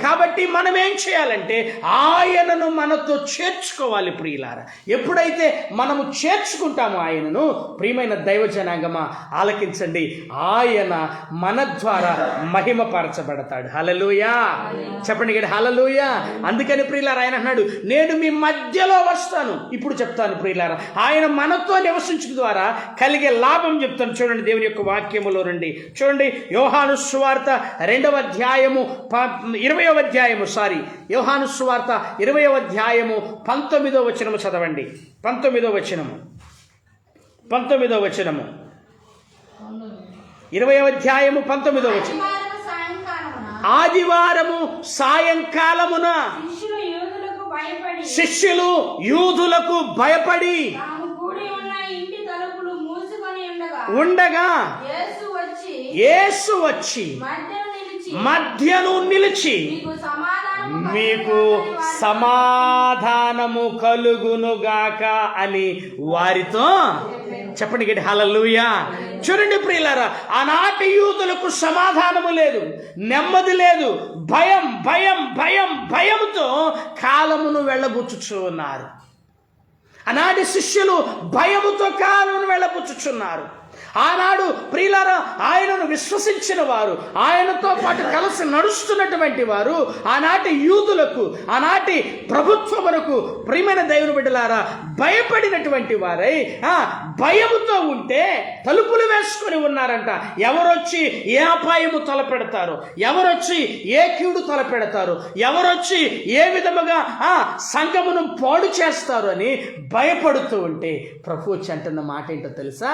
కాబట్టి మనం ఏం చేయాలంటే ఆయనను మనతో చేర్చుకోవాలి ప్రియులారా. ఎప్పుడైతే మనము చేర్చుకుంటామో ఆయనను, ప్రియమైన దైవ జనాంగమా ఆలకించండి, ఆయన మన ద్వారా మహిమపరచబడతాడు. హల్లెలూయా. చెప్పండి హల్లెలూయా. అందుకని ప్రియులారా ఆయన అన్నాడు, నేను మీ మధ్యలో వస్తాను. ఇప్పుడు చెప్తాను ప్రియులారా, ఆయన మనతో నివసించడం ద్వారా కలిగే లాభం చెప్తాను. చూడండి దేవుని యొక్క వాక్యములో రండి. చూడండి యోహాను సువార్త 2వ అధ్యాయము 20వ అధ్యాయము యోహాను సువార్త 20వ అధ్యాయము 19వ వచనము చదవండి. 19వ వచనము 19వ వచనము, 20వ అధ్యాయము 19వ వచనం. ఆదివారము సాయంకాలమున శిష్యులు యూదులకు భయపడి ఉండగా యేసు వచ్చి మధ్యను నిలిచి మీకు సమాధానము కలుగునుగాక అని వారితో చెప్పండి గట్టి హల్లెలూయా. చూడండి ప్రియులారా, ఆనాటి యూదులకు సమాధానము లేదు, నెమ్మది లేదు, భయం భయం భయం భయంతో కాలమును వెళ్ళబుచ్చుచూ ఉన్నారు. ఆనాటి శిష్యులు భయముతో కాలమును వెళ్ళబుచ్చుచున్నారు. ఆనాడు ప్రియులారా, ఆయనను విశ్వసించిన వారు, ఆయనతో పాటు కలిసి నడుస్తున్నటువంటి వారు ఆనాటి యూదులకు, ఆనాటి ప్రభుత్వములకు ప్రియమైన దేవుని బిడ్డలారా భయపడినటువంటి వారై భయముతో ఉంటే తలుపులు వేసుకొని ఉన్నారంట. ఎవరొచ్చి ఏ అపాయము తలపెడతారు, ఎవరొచ్చి ఏ కీడు తలపెడతారు, ఎవరొచ్చి ఏ విధముగా సంఘమును పాడు చేస్తారు అని భయపడుతూ ఉంటే ప్రభు వచ్చి అంటున్న మాట ఏంటో తెలుసా?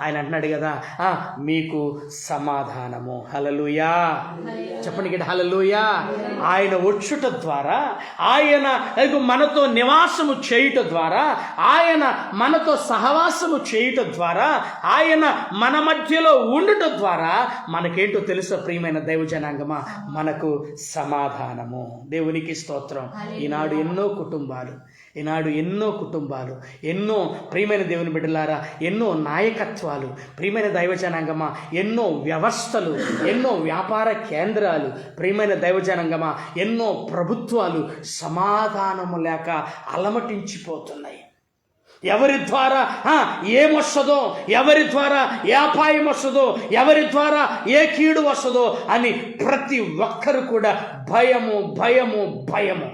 ఆయన అంటున్నాడు కదా, మీకు సమాధానము. హల్లెలూయా చెప్పండి గట్టి హల్లెలూయా. ఆయన వచ్చుట ద్వారా, ఆయన మనతో నివాసము చేయుట ద్వారా, ఆయన మనతో సహవాసము చేయుట ద్వారా, ఆయన మన మధ్యలో ఉండుట ద్వారా మనకేంటో తెలుసా ప్రియమైన దైవ జనాంగమా? మనకు సమాధానము. దేవునికి స్తోత్రం. ఈనాడు ఎన్నో కుటుంబాలు, ఎన్నో ప్రియమైన దేవుని బిడ్డలారా, ఎన్నో నాయకత్వాలు, ప్రియమైన దైవజనాంగమా, ఎన్నో వ్యవస్థలు, ఎన్నో వ్యాపార కేంద్రాలు, ప్రియమైన దైవజనాంగమా, ఎన్నో ప్రభుత్వాలు సమాధానము లేక అలమటించిపోతున్నాయి. ఎవరి ద్వారా ఏమొస్తుందో, ఎవరి ద్వారా ఏ అపాయం వస్తుందో, ఎవరి ద్వారా ఏ కీడు వస్తుందో అని ప్రతి ఒక్కరు కూడా భయము భయము భయము.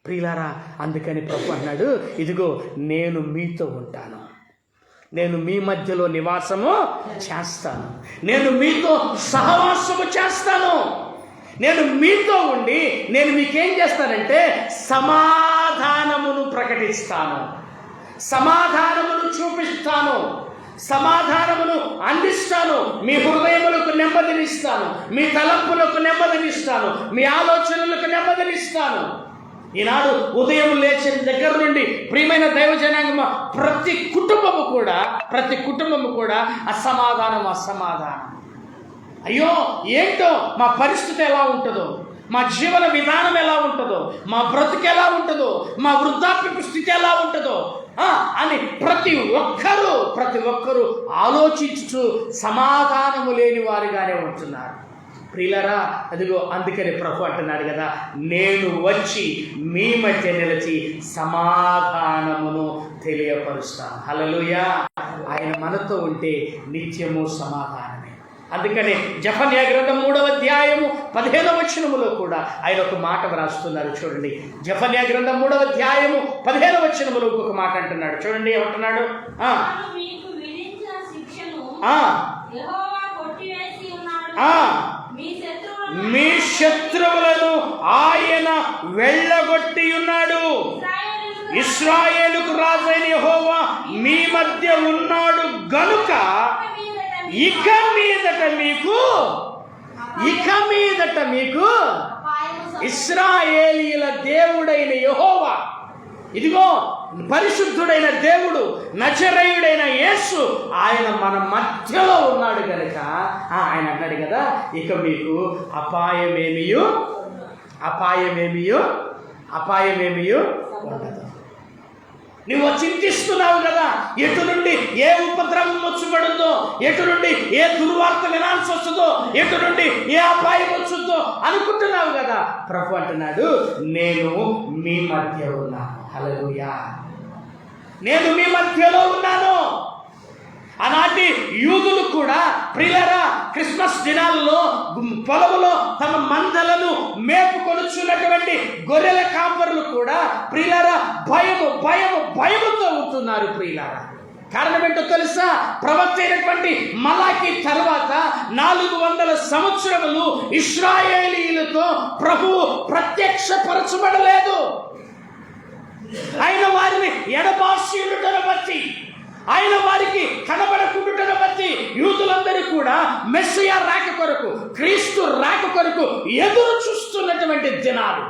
ప్రియులారా, అందుకని ప్రభు అన్నాడు, ఇదిగో నేను మీతో ఉంటాను, నేను మీ మధ్యలో నివాసము చేస్తాను, నేను మీతో సహవాసము చేస్తాను, నేను మీతో ఉండి నేను మీకేం చేస్తానంటే సమాధానమును ప్రకటిస్తాను, సమాధానమును చూపిస్తాను, సమాధానమును అందిస్తాను. మీ హృదయములకు నెమ్మదినిస్తాను, మీ తలంపులకు నెమ్మదినిస్తాను, మీ ఆలోచనలకు నెమ్మదినిస్తాను. ఈనాడు ఉదయం లేచిన దగ్గర నుండి ప్రియమైన దైవ జనాంగమ ప్రతి కుటుంబము కూడా అసమాధానం. అయ్యో ఏంటో మా పరిస్థితి ఎలా ఉంటుందో, మా జీవన విధానం ఎలా ఉంటుందో, మా బ్రతుకు ఎలా ఉంటుందో, మా వృద్ధాప్యపు స్థితి ఎలా ఉంటుందో అని ప్రతి ఒక్కరూ ఆలోచించుచు సమాధానము లేని వారిగానే ఉంటున్నారు. ప్రియులారా, అదిగో అందుకని ప్రభు అంటున్నాడు కదా, నేను వచ్చి మీ మధ్య నిలిచి సమాధానమును తెలియపరుస్తాను. హల్లెలూయా. ఆయన మనతో ఉంటే నిత్యము సమాధానమే. అందుకని జెఫన్యా గ్రంథం 3వ అధ్యాయము 15వ వచనములో కూడా ఆయన ఒక మాట వ్రాస్తున్నారు. చూడండి, జెఫన్యా గ్రంథం 3వ అధ్యాయము 15వ వచనములో ఒక మాట అంటున్నాడు. చూడండి ఏమంటున్నాడు? మీ శత్రువులను ఆయన వెళ్ళగొట్టి ఉన్నాడు. ఇశ్రాయేలుకు రాజైన యెహోవా మీ మధ్య ఉన్నాడు గనుక ఇక మీదట మీకు ఇశ్రాయేలీయుల దేవుడైన యెహోవా, ఇదిగో పరిశుద్ధుడైన దేవుడు, నజరేయుడైన యేసు, ఆయన మన మధ్యలో ఉన్నాడు కనుక ఆయన అన్నాడు కదా, ఇక మీకు అపాయమేమియో ఉండదు. నువ్వు చింతిస్తున్నావు కదా, ఎటు నుండి ఏ ఉపద్రవం వచ్చుబడుందో, ఎటు నుండి ఏ దుర్వార్త వినాల్సి వస్తుందో, ఎటు నుండి ఏ అపాయం వచ్చుద్దో అనుకుంటున్నావు కదా. ప్రభు అంటున్నాడు, నేను మీ మధ్య ఉన్నాను. హల్లెలూయా. నేను మీ మధ్యలో ఉన్నాను. ఆనాటి యూదులు కూడా ప్రియులారా క్రిస్మస్ దినాల్లో పొలములో తమ మందలను మేపుకొనుచున్నటువంటి గొర్రెల కాపరులు కూడా ప్రియులారా భయముతో ఉంటున్నారు. ప్రియులారా, కారణం ఏంటో తెలుసా? ప్రవక్త అయినటువంటి మలాకి తర్వాత 400 సంవత్సరములు ఇశ్రాయేలీయులతో ప్రభువు ప్రత్యక్షపరచబడలేదు. ఆయన వారిని ఎడబాసి ఉండటను బట్టి, ఆయన వారికి కనబడకుండుటను బట్టి యూదులందరూ కూడా మెస్సియా రాక కొరకు, క్రీస్తు రాక కొరకు ఎదురు చూస్తున్నటువంటి దినాలు.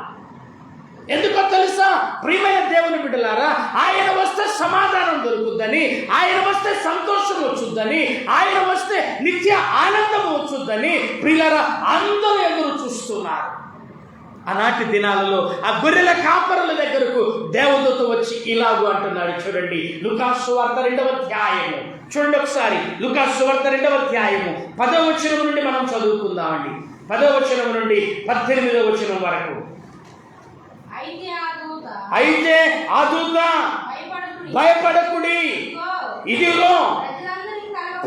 ఎందుకో తెలుసా ప్రియమైన దేవుని బిడ్డలారా, ఆయన వస్తే సమాధానం దొరుకుద్దని, ఆయన వస్తే సంతోషం వచ్చుద్దని, ఆయన వస్తే నిత్య ఆనందం వచ్చుద్దని ప్రియులారా అందరూ ఎదురు చూస్తున్నారు. ఆనాటి దినాలలో ఆ గొర్రెల కాపరుల దగ్గరకు దేవదూత వచ్చి ఇలాగూ అంటున్నాడు. చూడండి లూకాసు సువార్త 2వ అధ్యాయము చూడండి ఒకసారి. లూకాసు సువార్త 2వ అధ్యాయము 10వ వచనం నుండి మనం చదువుకుందామండి. 10వ వచనం నుండి 18వ వచనం వరకు. అయితే ఆ దూత భయపడకుడి, ఇదిగో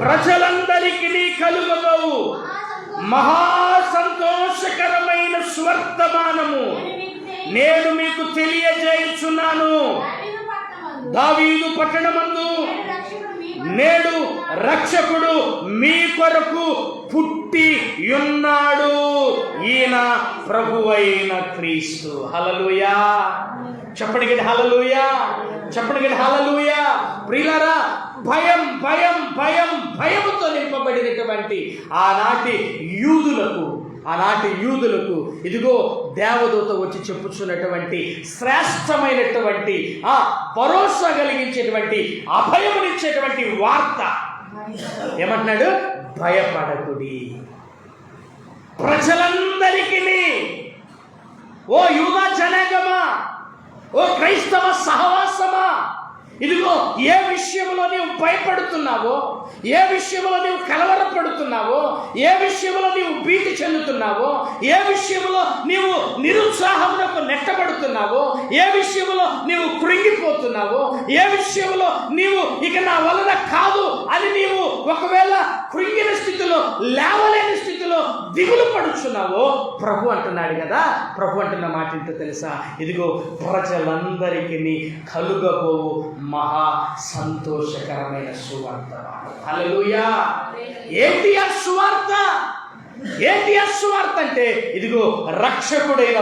ప్రజలందరికీ కలుగబోవు మహా సంతోషకరమైన స్వర్తమానము నేను మీకు తెలియజేయుచున్నాను. దావీదు పట్టణమందు నేడు రక్షకుడు మీ కొరకు పుట్టి ఉన్నాడు, ఈయన ప్రభువైన క్రీస్తు. హల్లెలూయా చెప్పండి గట్టి హల్లెలూయా, చెప్పండి గట్టి హల్లెలూయా. ప్రియులారా భయం భయం భయం భయముతో నింపబడినటువంటి ఆనాటి యూదులకు ఇదిగో దేవదూత వచ్చి చెప్పుచున్నటువంటి శ్రేష్టమైనటువంటి భరోసా కలిగించేటువంటి అభయమునిచ్చేటువంటి వార్త ఏమంటున్నాడు? భయపడకుడి ప్రజలందరికీ, ఓ యూదా జనాంగమా, ఓ క్రైస్తవ సహవాసమా, ఇదిగో ఏ విషయంలో నీవు భయపడుతున్నావో, ఏ విషయంలో నీవు కలవరపడుతున్నావో, ఏ విషయంలో నీవు భీతి చెందుతున్నావో, ఏ విషయంలో నీవు నిరుత్సాహమునకు నెట్టబడుతున్నావో, ఏ విషయంలో నీవు కృంగిపోతున్నావో, ఏ విషయంలో నీవు ఇక నా వలన కాదు అని నీవు ఒకవేళ కృంగిన స్థితిలో, లేవలేని స్థితిలో దిగులు పడుచున్నావో, ప్రభు అంటున్నాడు కదా. ప్రభు అంటున్న మాట ఏంటో తెలుసా? ఇదిగో ప్రజలందరికీ కలుగబోవు మహా సంతోషకరమైన సువార్త. హల్లెలూయా. ఏంటి ఆ సువార్త? ఏంటి ఆ సువార్త అంటే ఇదిగో రక్షకుడైన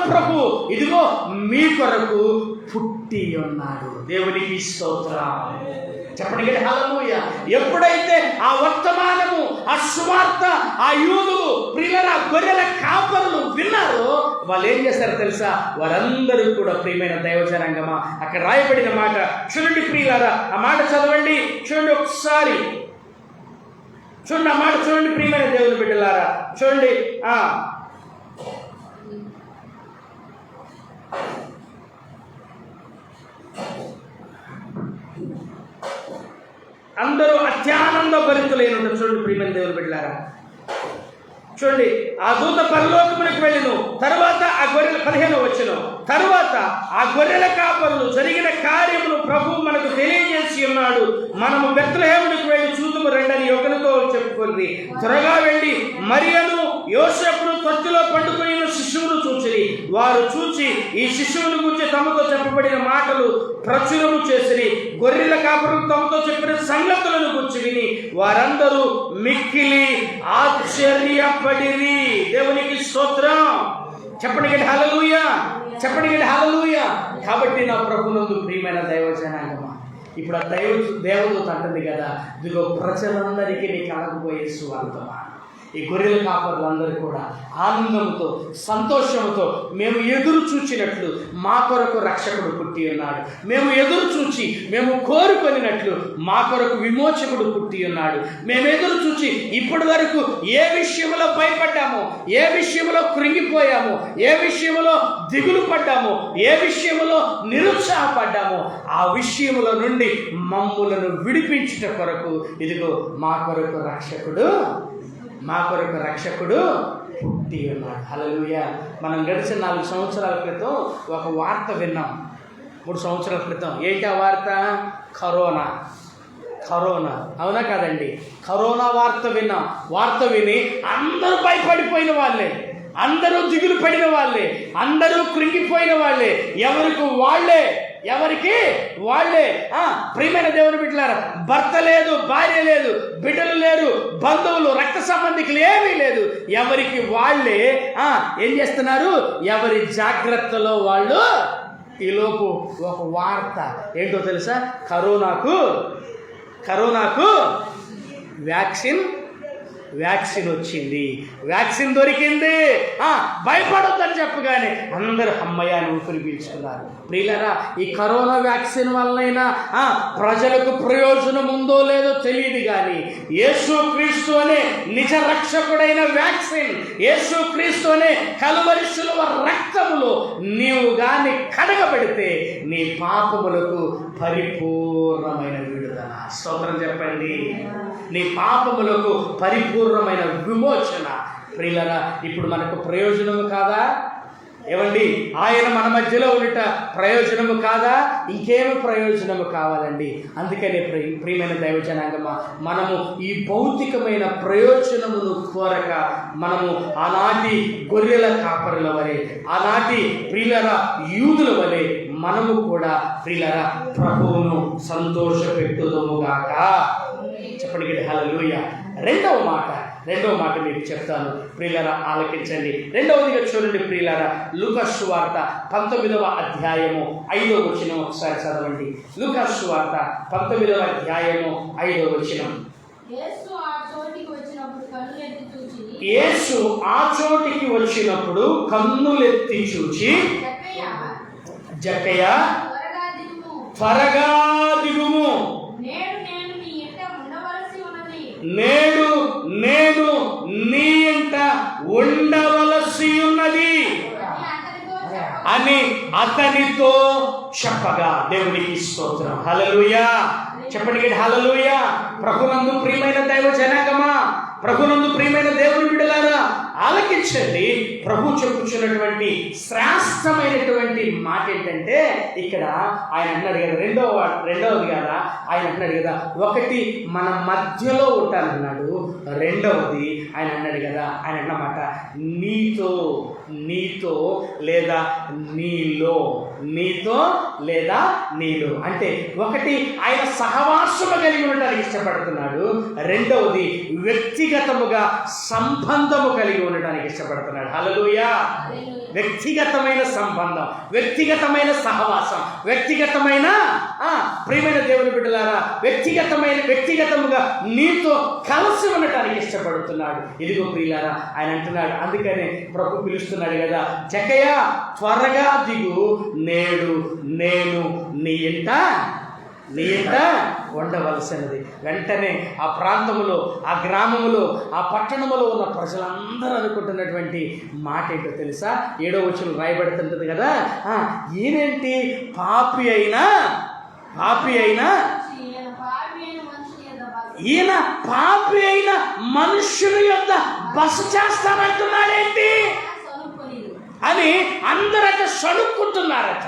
ప్రభు ఇదిగో మీ కొరకు పుట్టి ఉన్నాడు. దేవునికి స్తోత్రం. చెప్పండి కదా హల్లెలూయా. ఎప్పుడైతే ఆ వర్తమానము, ఆ సువార్త ఆ యూదులు ప్రియుల గొర్రెల కాపరులు విన్నారో వాళ్ళు ఏం చేస్తారో తెలుసా? వారందరూ కూడా ప్రియమైన దైవజనాంగమా అక్కడ రాయబడిన మాట చూడండి ప్రియులారా, ఆ మాట చదవండి చూడండి ఒకసారి. చూడండి ఆ మాట చూడండి ప్రియమైన దేవుని బిడ్డలారా, చూడండి. అందరూ అత్యానంద భరితులైన చూడండి ప్రియమైన దేవుని బిడ్డలారా. చూడండి ఆ దూత పరలోకమునికి వెళ్ళిను. తర్వాత ఆ గొర్రెల 15వ వచనం, తరువాత ఆ గొర్రెల కాపరులు జరిగిన కార్యమును ప్రభు మనకు తెలియజేసి ఉన్నాడు. మనము బెత్లెహేమునికి వెళ్ళి చూదుము రండని ఒకరితో చెప్పుకుంది. త్వరగా వెళ్ళి మరియను యోసేపును తొట్టిలో పండుకొని శిశువును చూచిరి. వారు చూచి ఈ శిశువుని గురించి తమతో చెప్పబడిన మాటలు ప్రచురము చేసిరి. గొర్రెల కాపరులు తమతో చెప్పిన సంగతులను గురించి విని వారందరూ మిక్కిలి ఆశ్చర్యపడిరి. దేవునికి స్తోత్రం. చెప్పండి గట్టి హల్లెలూయా, చెప్పండి గట్టి హల్లెలూయా. కాబట్టి నా ప్రభునందు ప్రియమైన దైవజనాంగమా, ఇప్పుడు ఆ దేవదూత అంటుంది కదా, ఇదిగో ప్రజలందరికీ కలగబోయే సువార్తమా. ఈ గొర్రెల కాపరులందరూ కూడా ఆనందంతో సంతోషంతో మేము ఎదురు చూచినట్లు మా కొరకు రక్షకుడు పుట్టి ఉన్నాడు, మేము ఎదురు చూచి మేము కోరుకొనినట్లు మా కొరకు విమోచకుడు పుట్టి ఉన్నాడు, మేము ఎదురు చూచి ఇప్పటి వరకు ఏ విషయంలో భయపడ్డామో, ఏ విషయంలో కృంగిపోయామో, ఏ విషయంలో దిగులు పడ్డామో, ఏ విషయంలో నిరుత్సాహపడ్డామో ఆ విషయంలో నుండి మమ్ములను విడిపించుట కొరకు ఇదిగో మా కొరకు రక్షకుడు పుట్టి ఉన్నాడు. హల్లెలూయా. మనం గడిచిన 4 సంవత్సరాల క్రితం ఒక వార్త విన్నాం. 3 సంవత్సరాల క్రితం. ఏంటి ఆ వార్త? కరోనా. అవునా కాదండి? కరోనా వార్త విన్నాం. వార్త విని అందరూ భయపడిపోయిన వాళ్ళే, అందరూ దిగులు పడిన వాళ్ళే, అందరూ కృంగిపోయిన వాళ్ళే, ఎవరికి వాళ్ళే ప్రియమైన దేవుని బిడ్డలారా, భర్త లేదు, భార్య లేదు, బిడ్డలు లేరు, బంధువులు, రక్త సంబంధికులు ఏమీ లేదు, ఎవరికి వాళ్ళే ఏం చేస్తున్నారు? ఎవరి జాగ్రత్తలో వాళ్ళు ఈలోపు ఒక వార్త ఏంటో తెలుసా? కరోనాకు వ్యాక్సిన్ వచ్చింది, వ్యాక్సిన్ దొరికింది, భయపడొద్దని చెప్పగానే అందరూ అమ్మయ్యని ఊపిరి పీల్చుకున్నారు. ప్రియులారా, ఈ కరోనా వ్యాక్సిన్ వల్లైనా ప్రజలకు ప్రయోజనం ఉందో లేదో తెలియదు, కానీ యేసుక్రీస్తు అనే నిజ రక్షకుడైన వ్యాక్సిన్, యేసుక్రీస్తు అనే కలువరి శిలువ రక్తములో నీవు గాని కడగబడితే నీ పాపములకు పరిపూర్ణమైన విడుదల. స్తోత్రం చెప్పండి. నీ పాపములకు పరిపూర్ణమైన విమోచన. ప్రియులారా, ఇప్పుడు మనకు ప్రయోజనము కాదా? ఏమండి, ఆయన మన మధ్యలో ఉండుట ప్రయోజనము కాదా? ఇంకేమి ప్రయోజనము కావాలండి? అందుకనే ప్రియమైన దైవజనాంగమా, మనము ఈ భౌతికమైన ప్రయోజనమును కోరక మనము ఆనాటి గొర్రెల కాపరుల వలె, ఆనాటి ప్రియులారా యూదుల వలె మనము కూడా ప్రియులారా ప్రభువును సంతోషపెట్టుదుముగాక. చెప్పండి హల్లెలూయా. రెండవ మాట మీకు చెప్తాను ప్రియులారా, ఆలకించండి. రెండవదిగా చూడండి ప్రియులారా, లూకా సువార్త 19వ అధ్యాయము 5వ వచనం ఒకసారి చదవండి. లూకా సువార్త 19వ అధ్యాయము 5వ వచనం. యేసు ఆ చోటికి వచ్చినప్పుడు కన్నులెత్తి చూచి, జక్కయ్య త్వరగా దిగుము, నేడు నేను నీ ఇంట ఉండవలసి ఉన్నది అని అతనితో చెప్పగా. దేవునికి స్తోత్రం. హల్లెలూయా. చెప్పండి హల్లెలూయా. ప్రభునందు ప్రియమైన దైవ జనాంగమా, ప్రభునందు ప్రియమైన దేవుని బిడ్డలారా, ఆలకించండి. ప్రభు చెప్పుచున్నటువంటి శ్రేష్టమైనటువంటి మాట ఏంటంటే, ఇక్కడ ఆయన అన్నాడు కదా, రెండవది కదా, ఆయన అన్నాడు కదా, ఒకటి మన మధ్యలో ఉంటానన్నాడు, రెండవది ఆయన అన్నాడు కదా, ఆయన అన్నమాట నీతో లేదా నీలో అంటే ఒకటి ఆయన సహవాసము కలిగి ఉండడానికి ఇష్టపడుతున్నాడు, రెండవది వ్యక్తిగతముగా సంబంధము కలిగి ఉండడానికి ఇష్టపడుతున్నాడు. హల్లెలూయా. వ్యక్తిగతమైన సంబంధం, వ్యక్తిగతమైన సహవాసం, వ్యక్తిగతమైన ప్రియమైన దేవుని బిడ్డలారా, వ్యక్తిగతముగా నీతో కలిసి ఉండటానికి ఇష్టపడుతున్నాడు. ఇదిగో ప్రియులారా, ఆయన అంటున్నాడు, అందుకనే ప్రభు పిలుస్తున్నాడు కదా, జక్కయ్య త్వరగా దిగు, నేడు నేను నీ ఇంట ఉండవలసినది. వెంటనే ఆ ప్రాంతములో, ఆ గ్రామములో, ఆ పట్టణములో ఉన్న ప్రజలందరూ అనుకుంటున్నటువంటి మాట ఏంటో తెలుసా? 7వ వచనం రాయబడుతుంటది కదా, ఈయనేంటి పాపి అయినా ఈయన పాపి అయిన మనుష్యుని యొద్ద బస చేస్తానంటున్నాడేంటి అని అందరట సణుక్కుంటున్నారట.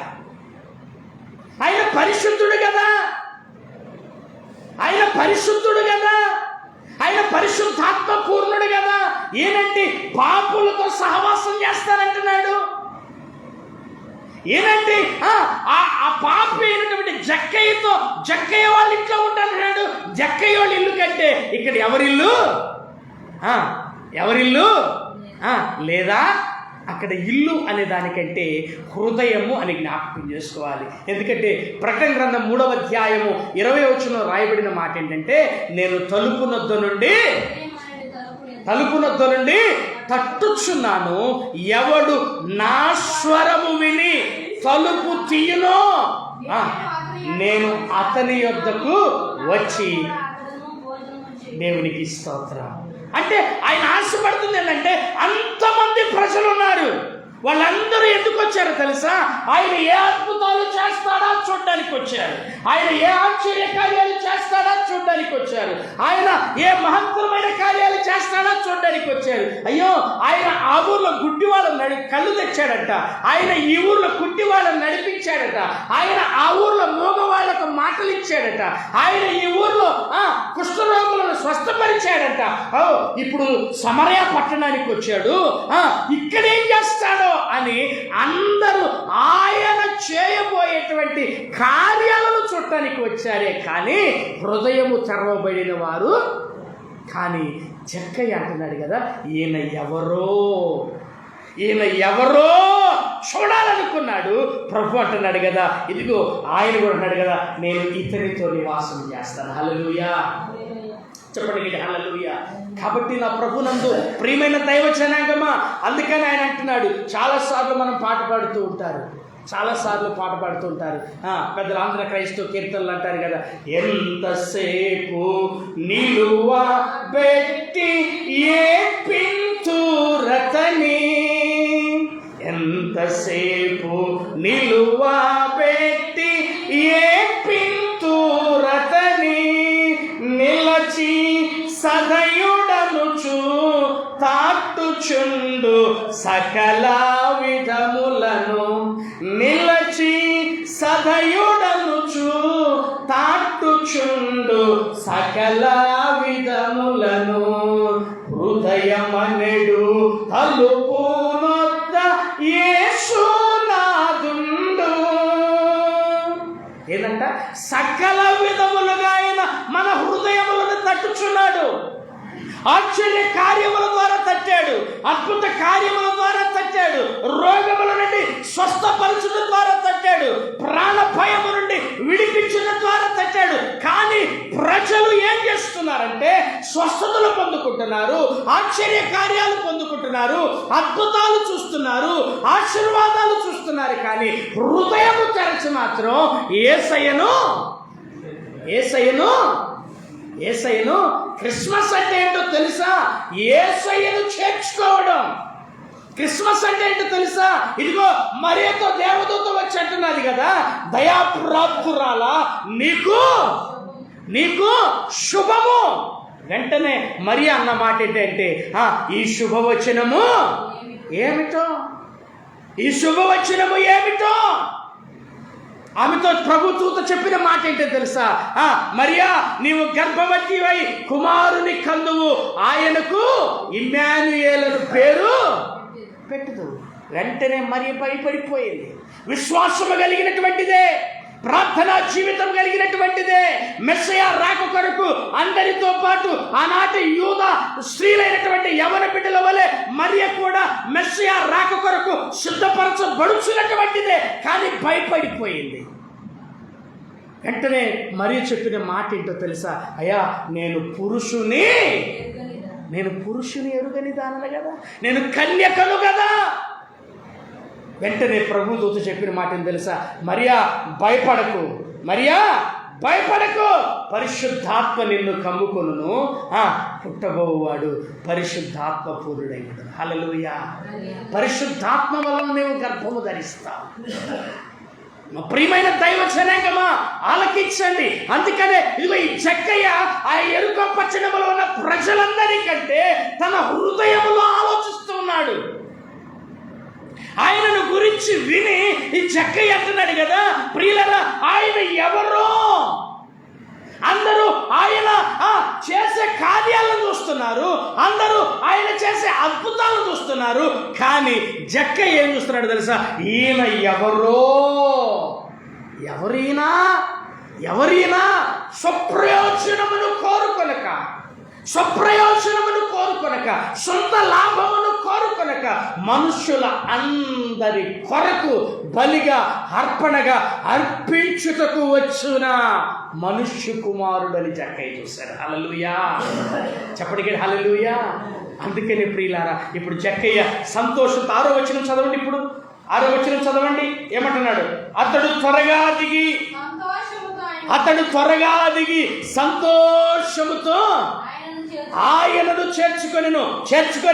ఆయన పరిశుద్ధుడు కదా, ఆయన పరిశుద్ధాత్మ పూర్ణుడు కదా, ఏనంటే పాపులతో సహవాసం చేస్తానంటున్నాడు. ఏనంటే ఆ పాపి అయినటువంటి జక్కయ్య వాళ్ళ ఇంట్లో ఉంటానంటున్నాడు. జక్కయ్య వాళ్ళ ఇల్లు కంటే ఇక్కడ ఎవరిల్లు లేదా అక్కడ ఇల్లు అనే దానికంటే హృదయము అని జ్ఞాపకం చేసుకోవాలి. ఎందుకంటే ప్రకటన గ్రంథం 3వ అధ్యాయము 20వ వచనంలో రాయబడిన మాట ఏంటంటే, నేను తలుపు నొద్ద నుండి తట్టుచున్నాను, ఎవడు నా స్వరము విని తలుపు తీయునో నేను అతని యొద్దకు వచ్చి. దేవునికి స్తోత్రం. అంటే ఆయన ఆశపడుతుంది ఏంటంటే, అంతమంది ప్రజలు ఉన్నారు, వాళ్ళందరూ ఎందుకు వచ్చారో తెలుసా? ఆయన ఏ అద్భుతాలు చేస్తాడా చూడడానికి వచ్చారు, ఆయన ఏ ఆశ్చర్య కార్యాలు చేస్తాడా చూడడానికి వచ్చారు, ఆయన ఏ మహత్తరమైన కార్యాలు చేస్తాడా చూడడానికి వచ్చారు. అయ్యో, ఆయన ఆ ఊర్లో గుడ్డి వాళ్ళని కళ్ళు తెచ్చాడట, ఆయన ఈ ఊర్లో కుట్టి వాళ్ళని నడిపించాడట, ఆయన ఆ ఊర్లో మూగ వాళ్ళకు మాటలు ఇచ్చాడట, ఆయన ఈ ఊర్లో కుష్ఠరోగులను స్వస్థపరిచాడట. ఇప్పుడు సమరయ పట్టణానికి వచ్చాడు, ఇక్కడేం చేస్తాడో అని అందరూ ఆయన చేయబోయేటువంటి కార్యాలను చూడటానికి వచ్చారే కానీ హృదయము తెరవబడిన వారు. కానీ జక్కయ్య అంటున్నాడు కదా, ఈయన ఎవరో చూడాలనుకున్నాడు. ప్రభు అంటున్నాడు కదా, ఇదిగో ఆయన కూడా అన్నాడు కదా, నేను ఇతనితో నివాసం చేస్తాను. హల్లెలూయా, చెప్పండి హల్లెలూయా. కాబట్టి నా ప్రభునందు ప్రియమైన దైవ జనాంగమా, అందుకని ఆయన అంటున్నాడు, చాలాసార్లు మనం పాట పాడుతూ ఉంటారు, చాలాసార్లు పాట పాడుతుంటారు పెద్దలు, ఆంధ్ర క్రైస్తవ కీర్తనలు అంటారు కదా, ఎంతసేపు నిలువ పెట్టి ఏ పింతురతని, ఎంతసేపు నిలువ పెట్టి ఏ పింతురతని, నిలచి సదయుడనుచు తాట్టుచుండు సకల విధములను, నిలచి సదయుడనుచు తాట్టుచుండు సకల విధములను, హృదయమనెడు తలుపు నొద్ద యేసునాథుండు. ఏంటంట? సకల విధములుగా ఆయన మన హృదయములను తట్టుచున్నాడు. ఆశ్చర్య కార్యముల ద్వారా తట్టాడు, అద్భుత కార్యముల ద్వారా తట్టాడు, రోగముల నుండి స్వస్థపరచుట ద్వారా తట్టాడు, ప్రాణ భయము నుండి విడిపించుట ద్వారా తట్టాడు. కానీ ప్రజలు ఏం చేస్తున్నారంటే స్వస్థతలు పొందుకుంటున్నారు, ఆశ్చర్య కార్యాలు పొందుకుంటున్నారు, అద్భుతాలు చూస్తున్నారు, ఆశీర్వాదాలు చూస్తున్నారు. కానీ హృదయము తెరచి మాత్రం యేసయ్యను క్రిస్మస్ అంటే ఏంటో తెలుసా? యేసయ్యను చేర్చుకోవడం. క్రిస్మస్ అంటే ఏంటో తెలుసా? ఇదిగో మరియతో దేవదూత వచ్చి అంటున్నది కదా, దయాప్రాప్తురాలా నీకు శుభము. వెంటనే మరి అన్న మాట ఏంటంటే, ఈ శుభవచనము ఏమిటో, ఈ శుభవచనము ఏమిటో. ఆమెతో ప్రభుదూత చెప్పిన మాట ఏంటో తెలుసా? మరియా, నీవు గర్భవతివై కుమారుని కందువు, ఆయనకు ఇమ్మానుయేలును పేరు పెట్టుదు. వెంటనే మరి భయపడిపోయింది. విశ్వాసము కలిగినటువంటిదే, ప్రార్థనా జీవితం కలిగినటువంటిదే, మెస్సయా రాక కొరకు అందరితో పాటు ఆనాటి యూద స్త్రీలైనటువంటి యవన బిడ్డల వలె మరియ కూడా మెస్సయా రాక కొరకు సిద్ధపరచబడుచున్నటువంటిదే. కానీ భయపడిపోయింది. వెంటనే మరి చెప్పిన మాట ఏంటో తెలుసా? అయ్యా, నేను పురుషుని ఎరుగని దానను కదా, నేను కన్యకను కదా. వెంటనే ప్రభుదూత చెప్పిన మాట ఏం తెలుసా? మరియా భయపడకు, పరిశుద్ధాత్మ నిన్ను కమ్ముకొనును, పుట్టబోవాడు పరిశుద్ధాత్మ పూర్ణుడై ఉండను. హల్లెలూయా. పరిశుద్ధాత్మ వలన నీవు గర్భము ధరిస్తావు. ప్రియమైన దైవ జనాంగమా, ఆలకించండి. అందుకనే ఇదిగో ఈ జక్కయ్య ఆ ఎరుక పట్టణంలో ఉన్న ప్రజలందరికంటే తన హృదయంలో ఆలోచిస్తూ ఉన్నాడు. ఆయనను గురించి విని ఈ జక్కయ్య అంటున్నాడు కదా, ప్రియులారా, ఆయన ఎవరో? అందరూ ఆయన చేసే కార్యాలను చూస్తున్నారు, అందరూ ఆయన చేసే అద్భుతాలను చూస్తున్నారు. కానీ జక్కయ్య ఏం చూస్తున్నాడు తెలుసా? ఈయన ఎవరైనా స్వప్రయోజనమును కోరుకొనక సొంత లాభమును కోరుకొనక మనుషుల అందరి కొరకు బలిగా అర్పణగా అర్పించుటకు వచ్చున మనుష్య కుమారుడని జక్కయ్య చూశారు. హల్లెలూయా, చెప్పడికి హల్లెలూయా. అందుకనే ప్రియులారా, ఇప్పుడు జక్కయ్య సంతోషంతో 6వ వచనం చదవండి. ఇప్పుడు 6వ వచనం చదవండి. ఏమంటున్నాడు? అతడు త్వరగా దిగి సంతోషముతో ఆయనను చేర్చుకొని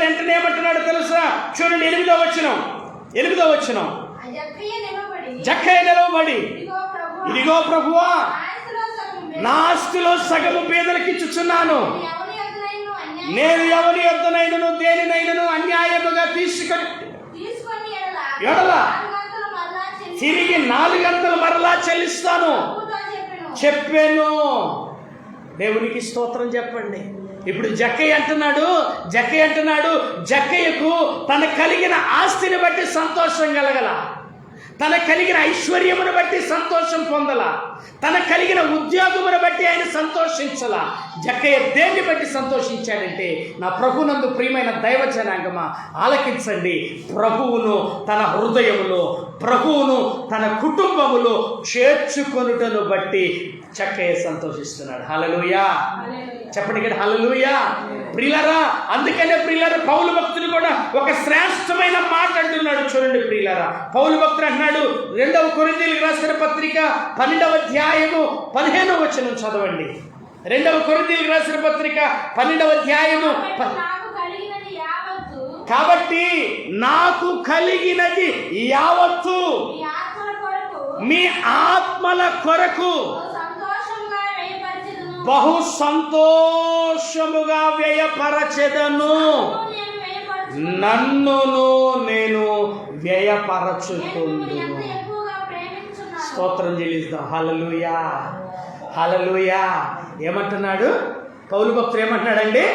వెంటనే ఏమంటున్నాడు తెలుసా? చూడండి, 8వ వచనం. జక్కయ్య నిలవబడి, ఇదిగో ప్రభువా, నా ఆస్తిలో సగము పేదలకు ఇచ్చుచున్నాను. నేను ఎవరి యొద్దనైనను దేనినైనను అన్యాయముగా తీసుకొని ఎడల తిరిగి 4 గంటలు మరలా చెల్లిస్తాను చెప్పాను. దేవునికి స్తోత్రం చెప్పండి. ఇప్పుడు జక్కయ్య అంటున్నాడు, జక్కయ్యకు తన కలిగిన ఆస్తిని బట్టి సంతోషం కలగల, తన కలిగిన ఐశ్వర్యమును బట్టి సంతోషం పొందల, తనకు కలిగిన ఉద్యోగమును బట్టి ఆయన సంతోషించలా. జక్కయ్య దేన్ని బట్టి సంతోషించాడంటే, నా ప్రభునందు ప్రియమైన దైవ జనాంగమా ఆలకించండి, ప్రభువును తన హృదయములో, ప్రభువును తన కుటుంబములో చేర్చుకొనుటను బట్టి జక్కయ్య సంతోషిస్తున్నాడు. హల్లెలూయా చెప్పండి ఇక్కడ, హల్లెలూయా. ప్రియులారా, అందుకనే ప్రియులారా పౌలు భక్తుడు కూడా ఒక శ్రేష్టమైన మాట అంటున్నాడు. చూడండి ప్రియులారా, పౌలు భక్తుడు అంటున్నాడు, 2వ కొరింథీయులకు రాసిన పత్రిక 12వ అధ్యాయము 15వ వచనం చదవండి. 2వ కొరింథీయులకు రాసిన పత్రిక 12వ అధ్యాయము. కాబట్టి నాకు కలిగినది యావత్తు మీ ఆత్మల కొరకు బహు సంతోషముగా వ్యయపరచెదను, నన్నును నేను వ్యయపరచుకుందును. స్తోత్రం చెల్లిస్తాం. హల్లెలూయా హల్లెలూయా. ఏమంటున్నాడు పౌలు భక్తుడు? ఏమంటున్నాడండి?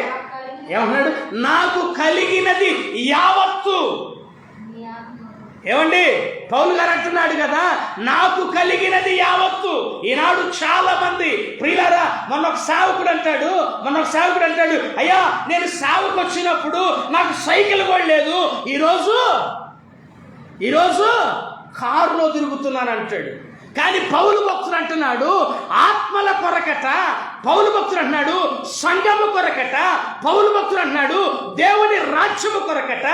ఏమంటున్నాడు? నాకు కలిగినది యావత్తు. ఏమండి, పౌలు గారు అంటున్నాడు కదా, నాకు కలిగినది యావత్తు. ఈనాడు చాలా మంది ప్రియులారా, మొన్న ఒక సేవకుడు అంటాడు, అయ్యా నేను సేవకు వచ్చినప్పుడు నాకు సైకిల్ కూడా లేదు, ఈరోజు కారులో తిరుగుతున్నాను అంటాడు. కానీ పౌలు భక్తుడు అంటున్నాడు ఆత్మల కొరకట, పౌలు భక్తుడు అంటున్నాడు సంఘము కొరకట, పౌలు భక్తుడు అంటున్నాడు దేవుని రాజ్యము కొరకట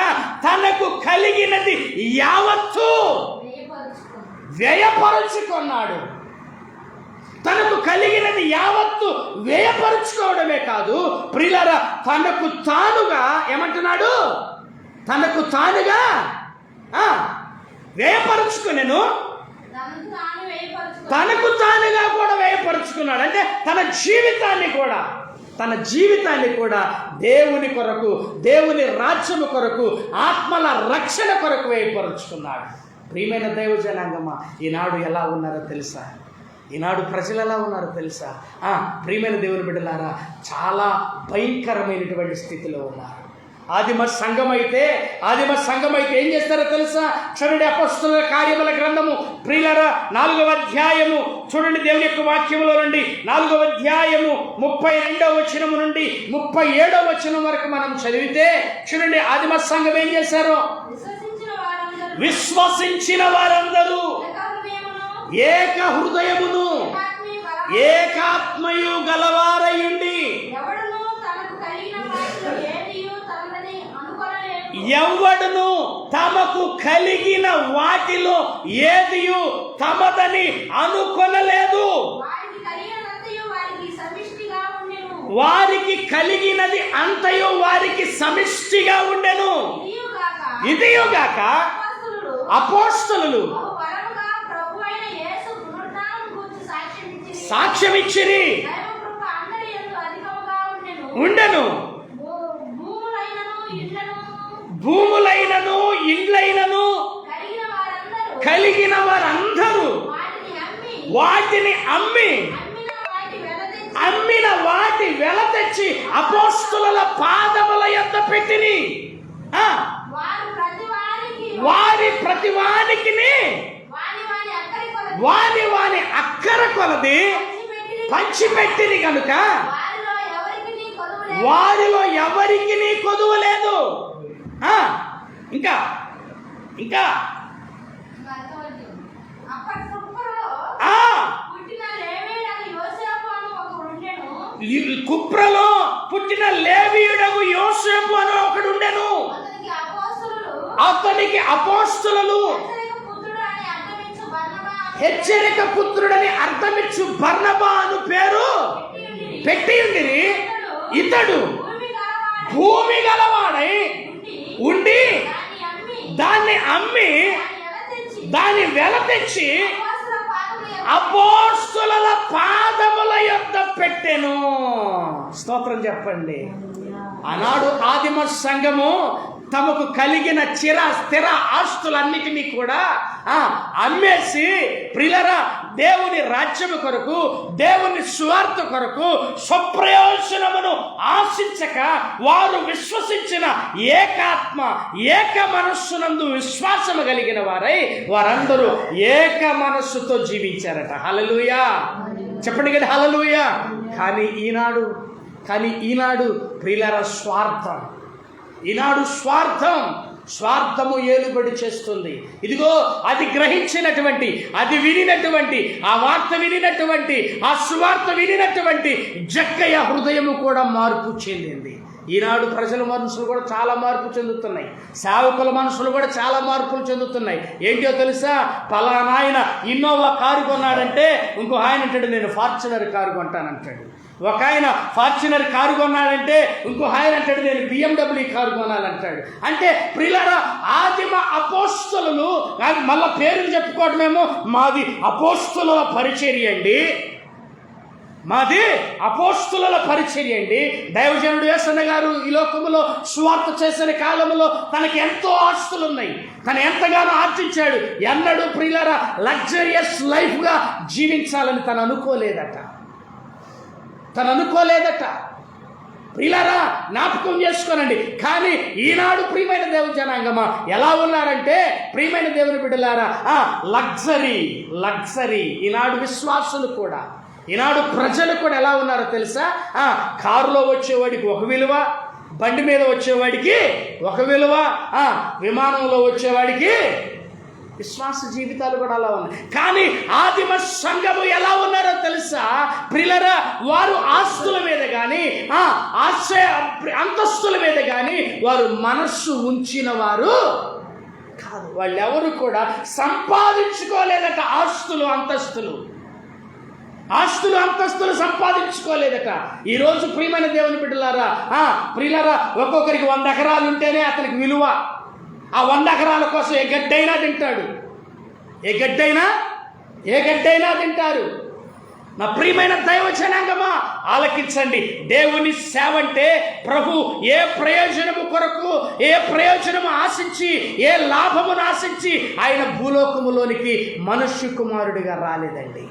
తనకు కలిగినది యావత్తు వ్యయపరుచుకున్నాడు. తనకు కలిగినది యావత్తు వ్యయపరుచుకోవడమే కాదు ప్రియులారా, తనకు తానుగా ఏమంటున్నాడు? తనకు తానుగా వ్యయపరుచుకునేను, తనకు తానుగా కూడా వ్యయపరుచుకున్నాడు. అంటే తన జీవితాన్ని కూడా దేవుని కొరకు, దేవుని రాజ్యము కొరకు, ఆత్మల రక్షణ కొరకు వ్యయపరుచుకున్నాడు. ప్రియమైన దైవ జనాంగమా, ఈనాడు ఎలా ఉన్నారో తెలుసా? ఈనాడు ప్రజలు ఎలా ఉన్నారో తెలుసా? ప్రియమైన దేవుని బిడ్డలారా, చాలా భయంకరమైనటువంటి స్థితిలో ఉన్నారు. ఆదిమ సంఘం అయితే ఏం చేస్తారో తెలుసా? చూడండి, అపొస్తలుల కార్యముల గ్రంథము ప్రియులారా 4వ అధ్యాయము చూడండి, దేవుని యొక్క వాక్యములో నుండి 4వ అధ్యాయము 32వ వచనము నుండి 37వ వచనం వరకు మనం చదివితే చూడండి, ఆదిమ సంఘం ఏం చేశారో? విశ్వసించిన వారందరూ ఏక హృదయమును ఏకాత్మయు గలవారయుండి ఎవడును తమకు కలిగిన వాటిలో ఏదియు తమదని అనుకొనలేదు. వారికి కలిగినది అంతయు వారికి సమిష్టిగా ఉండెను. ఇదియుగాక అపోస్తలులు సాక్ష్యమిచ్చిరి ఉండెను. భూములైనను ఇండ్లైనను కలిగిన వారందరూ వాటిని అమ్మిన వాటి వెల తెచ్చి అపోస్తలుల పాదముల యొద్ద పెట్టిరి. వారి ప్రతివానికి వాని అక్కర కొలది పంచిపెట్టిరి కనుక వారిలో ఎవరికి కొదువ లేదు. ఇంకా కుప్రలో పుట్టిన లేవీయుడగు యోసేపు అని ఒకడు ఉండెను. అతనికి అపోస్తలులు హెచ్చరిక పుత్రుడని అర్థమిచ్చు బర్నబా అను పేరు పెట్టి ఉండిరి. ఇతడు భూమి గలవాడై ఉండి దాన్ని అమ్మి దాని వెల తెచ్చి అపోస్తలుల పాదముల యొద్ద పెట్టెను. స్తోత్రం చెప్పండి. ఆనాడు ఆదిమ సంఘము తమకు కలిగిన స్థిర ఆస్తులన్నిటినీ కూడా అమ్మేసి ప్రియులారా దేవుని రాజ్యము కొరకు, దేవుని స్వార్థ కొరకు, స్వప్రయోజనమును ఆశించక వారు విశ్వసించిన ఏక మనస్సునందు విశ్వాసము కలిగిన వారై వారందరూ ఏక మనస్సుతో జీవించారట. హల్లెలూయా చెప్పండి కదా, హల్లెలూయా. కానీ ఈనాడు ప్రియులారా స్వార్థము ఏలుబడి చేస్తుంది. ఇదిగో అది గ్రహించినటువంటి, అది వినినటువంటి, ఆ వార్త వినినటువంటి, ఆ సువార్త వినినటువంటి జక్కయ్య హృదయము కూడా మార్పు చెందింది. ఈనాడు ప్రజల మనసులు కూడా చాలా మార్పు చెందుతున్నాయి, సేవకుల మనసులు కూడా చాలా మార్పులు చెందుతున్నాయి. ఏంటో తెలుసా, పలానా ఆయన ఇన్నోవా కారు కొన్నాడంటే ఇంకో ఆయన అంటాడు నేను ఫార్చునర్ కారు కొంటానంటాడు. ఒక ఆయన ఫార్చునర్ కారు కొన్నాడంటే ఇంకో ఆయన అంటాడు నేను BMW కారు కొనాలంటాడు. అంటే ప్రియులారా, ఆదిమ అపోస్తలులు మళ్ళా పేర్లు చెప్పుకోవడమేమో మాది అపోస్తలుల పరిచర్య అండి, మాది అపోస్తలుల పరిచర్య అండి. దైవజనుడు యేసన్న గారు ఈ లోకములో సువార్త చేసిన కాలంలో తనకి ఎంతో ఆస్తులు ఉన్నాయి, తను ఎంతగానో ఆర్జించాడు. ఎన్నడూ ప్రియులారా లగ్జరియస్ లైఫ్గా జీవించాలని తను అనుకోలేదట. ప్రియులారా జ్ఞాపకం చేసుకోనండి. కానీ ఈనాడు ప్రియమైన దేవుని జనాంగమా ఎలా ఉన్నారంటే, ప్రియమైన దేవుని బిడ్డలారా, లగ్జరీ ఈనాడు విశ్వాసులు కూడా, ఈనాడు ప్రజలు కూడా ఎలా ఉన్నారో తెలుసా, కారులో వచ్చేవాడికి ఒక విలువ, బండి మీద వచ్చేవాడికి ఒక విలువ, విమానంలో వచ్చేవాడికి. విశ్వాస జీవితాలు కూడా అలా ఉన్నాయి. కానీ ఆదిమ సంఘము ఎలా ఉన్నారో తెలుసా ప్రియులారా, వారు ఆస్తుల మీద కానీ అంతస్తుల మీద కానీ వారు మనస్సు ఉంచిన వారు కాదు. వాళ్ళెవరు కూడా సంపాదించుకోలేదట ఆస్తులు అంతస్తులు సంపాదించుకోలేదట. ఈరోజు ప్రియమైన దేవుని బిడ్డలారా, ప్రియులారా, ఒక్కొక్కరికి 100 ఎకరాలు ఉంటేనే అతనికి విలువ. ఆ 100 ఎకరాల కోసం ఏ గడ్డైనా తింటారు. నా ప్రియమైన దైవ జనాంగమా ఆలకించండి. దేవుని సేవ అంటే ప్రభు ఏ ప్రయోజనము కొరకు, ఏ ప్రయోజనము ఆశించి, ఏ లాభమును ఆశించి ఆయన భూలోకములోనికి మనుష్య కుమారుడిగా రాలేదండి.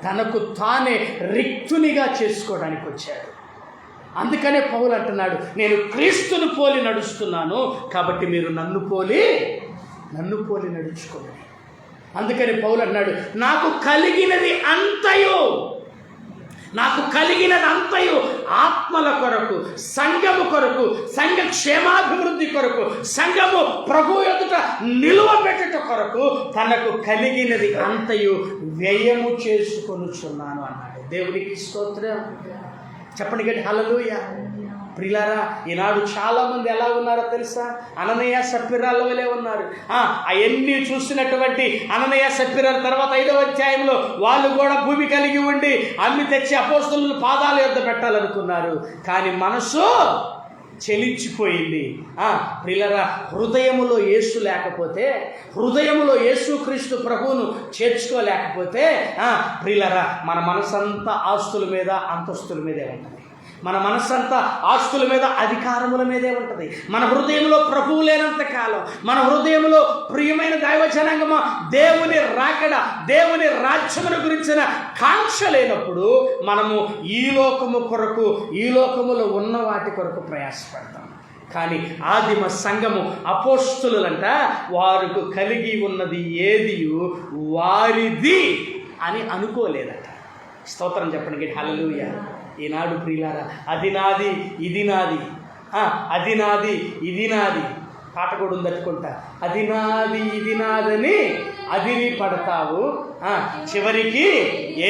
తనకు తానే రిక్తునిగా చేసుకోవడానికి వచ్చాడు. అందుకనే పౌలు అంటున్నాడు, నేను క్రీస్తును పోలి నడుస్తున్నాను, కాబట్టి మీరు నన్ను పోలి నడుచుకోండి. అందుకని పౌలు అన్నాడు, నాకు కలిగినది అంతయు ఆత్మల కొరకు, సంఘము కొరకు, సంఘ క్షేమాభివృద్ధి కొరకు, సంఘము ప్రభు ఎదుట నిలువబెట్టుట కొరకు తనకు కలిగినది అంతయు వ్యయము చేసుకొనుచున్నాను అన్నాడు. దేవునికి స్తోత్రం చెప్పండి గట్టి హల్లెలూయా. ప్రియులారా, ఈనాడు చాలామంది ఎలా ఉన్నారో తెలుసా, అననీయ సప్ఫీరాల వలె ఉన్నారు. అవన్నీ చూసినటువంటి అననీయ సప్ఫీరాల తర్వాత 5వ అధ్యాయంలో వాళ్ళు కూడా భూమి కలిగి ఉండి అమ్మి తెచ్చి అపోస్తలుల పాదాల యొద్ద పెట్టాలనుకున్నారు. కానీ మనసు చెలించిపోయింది. ప్రియులారా, హృదయములో యేసు లేకపోతే, హృదయములో యేసుక్రీస్తు ప్రభువును చేర్చుకోలేకపోతే ప్రియులారా మన మనసంతా ఆస్తుల మీద అంతస్తుల మీదే ఉంటుంది. మన మనస్సంతా ఆస్తుల మీద అధికారముల మీదే ఉంటుంది. మన హృదయంలో ప్రభువు లేనంత కాలం, మన హృదయంలో ప్రియమైన దైవ జనాంగమా దేవుని రాకడ, దేవుని రాజ్యమును గురించిన కాంక్ష లేనప్పుడు మనము ఈ లోకము కొరకు, ఈ లోకములో ఉన్న వాటి కొరకు ప్రయాసపడతాం. కానీ ఆదిమ సంఘము అపోస్తలులంట వారికి కలిగి ఉన్నది ఏది వారిది అని అనుకోలేదట. స్తోత్రం చెప్పండి గట్టి హల్లెలూయా. ఈనాడు ప్రియులారా, అది నాది ఇది నాది, అది నాది ఇది నాది పాట కూడా ఉందట్టుకుంటా. అది నాది ఇది నాదని అదిరి పడతావు, చివరికి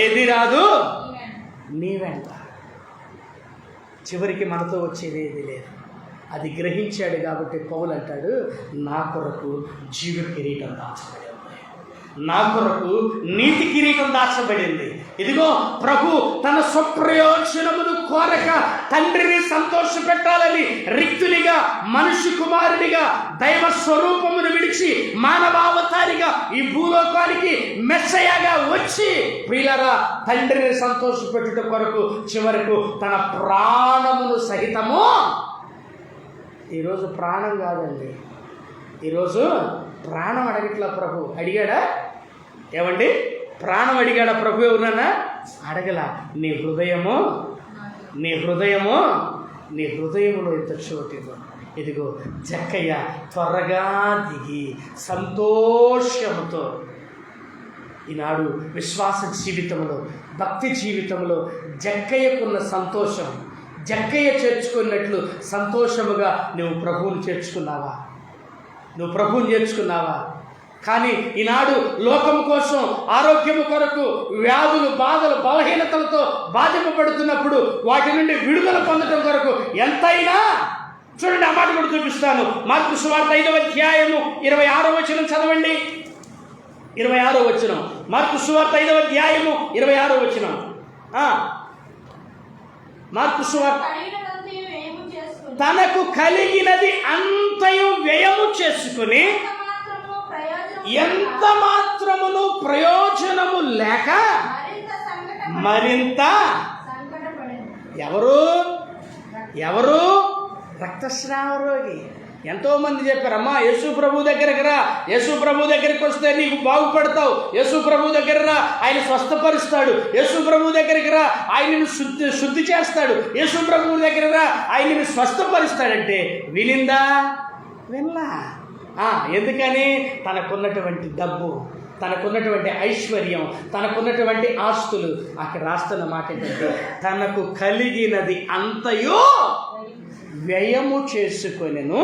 ఏది రాదు నీ వెంట. చివరికి మనతో వచ్చేది ఏది లేదు. అది గ్రహించాడు కాబట్టి పౌలు అంటాడు, నా కొరకు జీవ కిరీటం దాచబడి, నా కొరకు నీతి కిరీటం దాచబడింది. ఇదిగో ప్రభు తన స్వప్రయోజనమును కోరక తండ్రిని సంతోష పెట్టాలని రిక్తునిగా, మనిషి కుమారుడిగా, దైవ స్వరూపమును విడిచి మానవావతారిగా ఈ భూలోకానికి మెస్సయ్యగా వచ్చి ప్రియులారా తండ్రిని సంతోష పెట్టుట కొరకు చివరకు తన ప్రాణమును సహితము ఈరోజు ప్రాణం కాదండి, ఈరోజు ప్రాణం అడగట్లా ప్రభు. అడిగాడా? ఏమండి, ప్రాణం అడిగాడా ప్రభు? ఎవరన్నా అడగలా. నీ హృదయము నీ హృదయములో ఇంత చోటిదో. ఇదిగో జక్కయ్య త్వరగా దిగి సంతోషముతో ఈనాడు విశ్వాస జీవితంలో, భక్తి జీవితంలో జక్కయ్యకున్న సంతోషం, జక్కయ్య చేర్చుకున్నట్లు సంతోషముగా నువ్వు ప్రభువుని చేర్చుకున్నావా? నువ్వు ప్రభువుని చేర్చుకున్నావా? కానీ ఈనాడు లోకం కోసం, ఆరోగ్యము కొరకు వ్యాధులు, బాధలు, బలహీనతలతో బాధింపబడుతున్నప్పుడు వాటి నుండి విడుదల పొందడం కొరకు ఎంతైనా చూడండి. ఆ మాట కూడా చూపిస్తాను. మార్కు సువార్త 5వ అధ్యాయము 26వ వచనం చదవండి. 26వ వచనం, మార్కు సువార్త 5వ అధ్యాయము 26వ వచనం. మార్కు సువార్త, తనకు కలిగినది అంతయు వ్యయము చేసుకుని ఎంత మాత్రమును ప్రయోజనము లేక మరింత ఎవరు రక్తస్రావ రోగి. ఎంతోమంది చెప్పారు, అమ్మా యేసు ప్రభు దగ్గరకు రా, యేసు ప్రభు దగ్గరికి వస్తే నీకు బాగుపడతావు, యేసు ప్రభు దగ్గర రా, ఆయన స్వస్థపరుస్తాడు, యేసు ప్రభు దగ్గరికి రా, ఆయనను శుద్ధి చేస్తాడు, యేసు ప్రభు దగ్గర రా, ఆయనను స్వస్థపరుస్తాడంటే వినిందా? వినలా. ఎందుకని? తనకున్నటువంటి డబ్బు, తనకున్నటువంటి ఐశ్వర్యం, తనకున్నటువంటి ఆస్తులు. అక్కడ రాస్తున్న మాట ఏంటంటే, తనకు కలిగినది అంతయో వ్యయము చేసుకొనెను,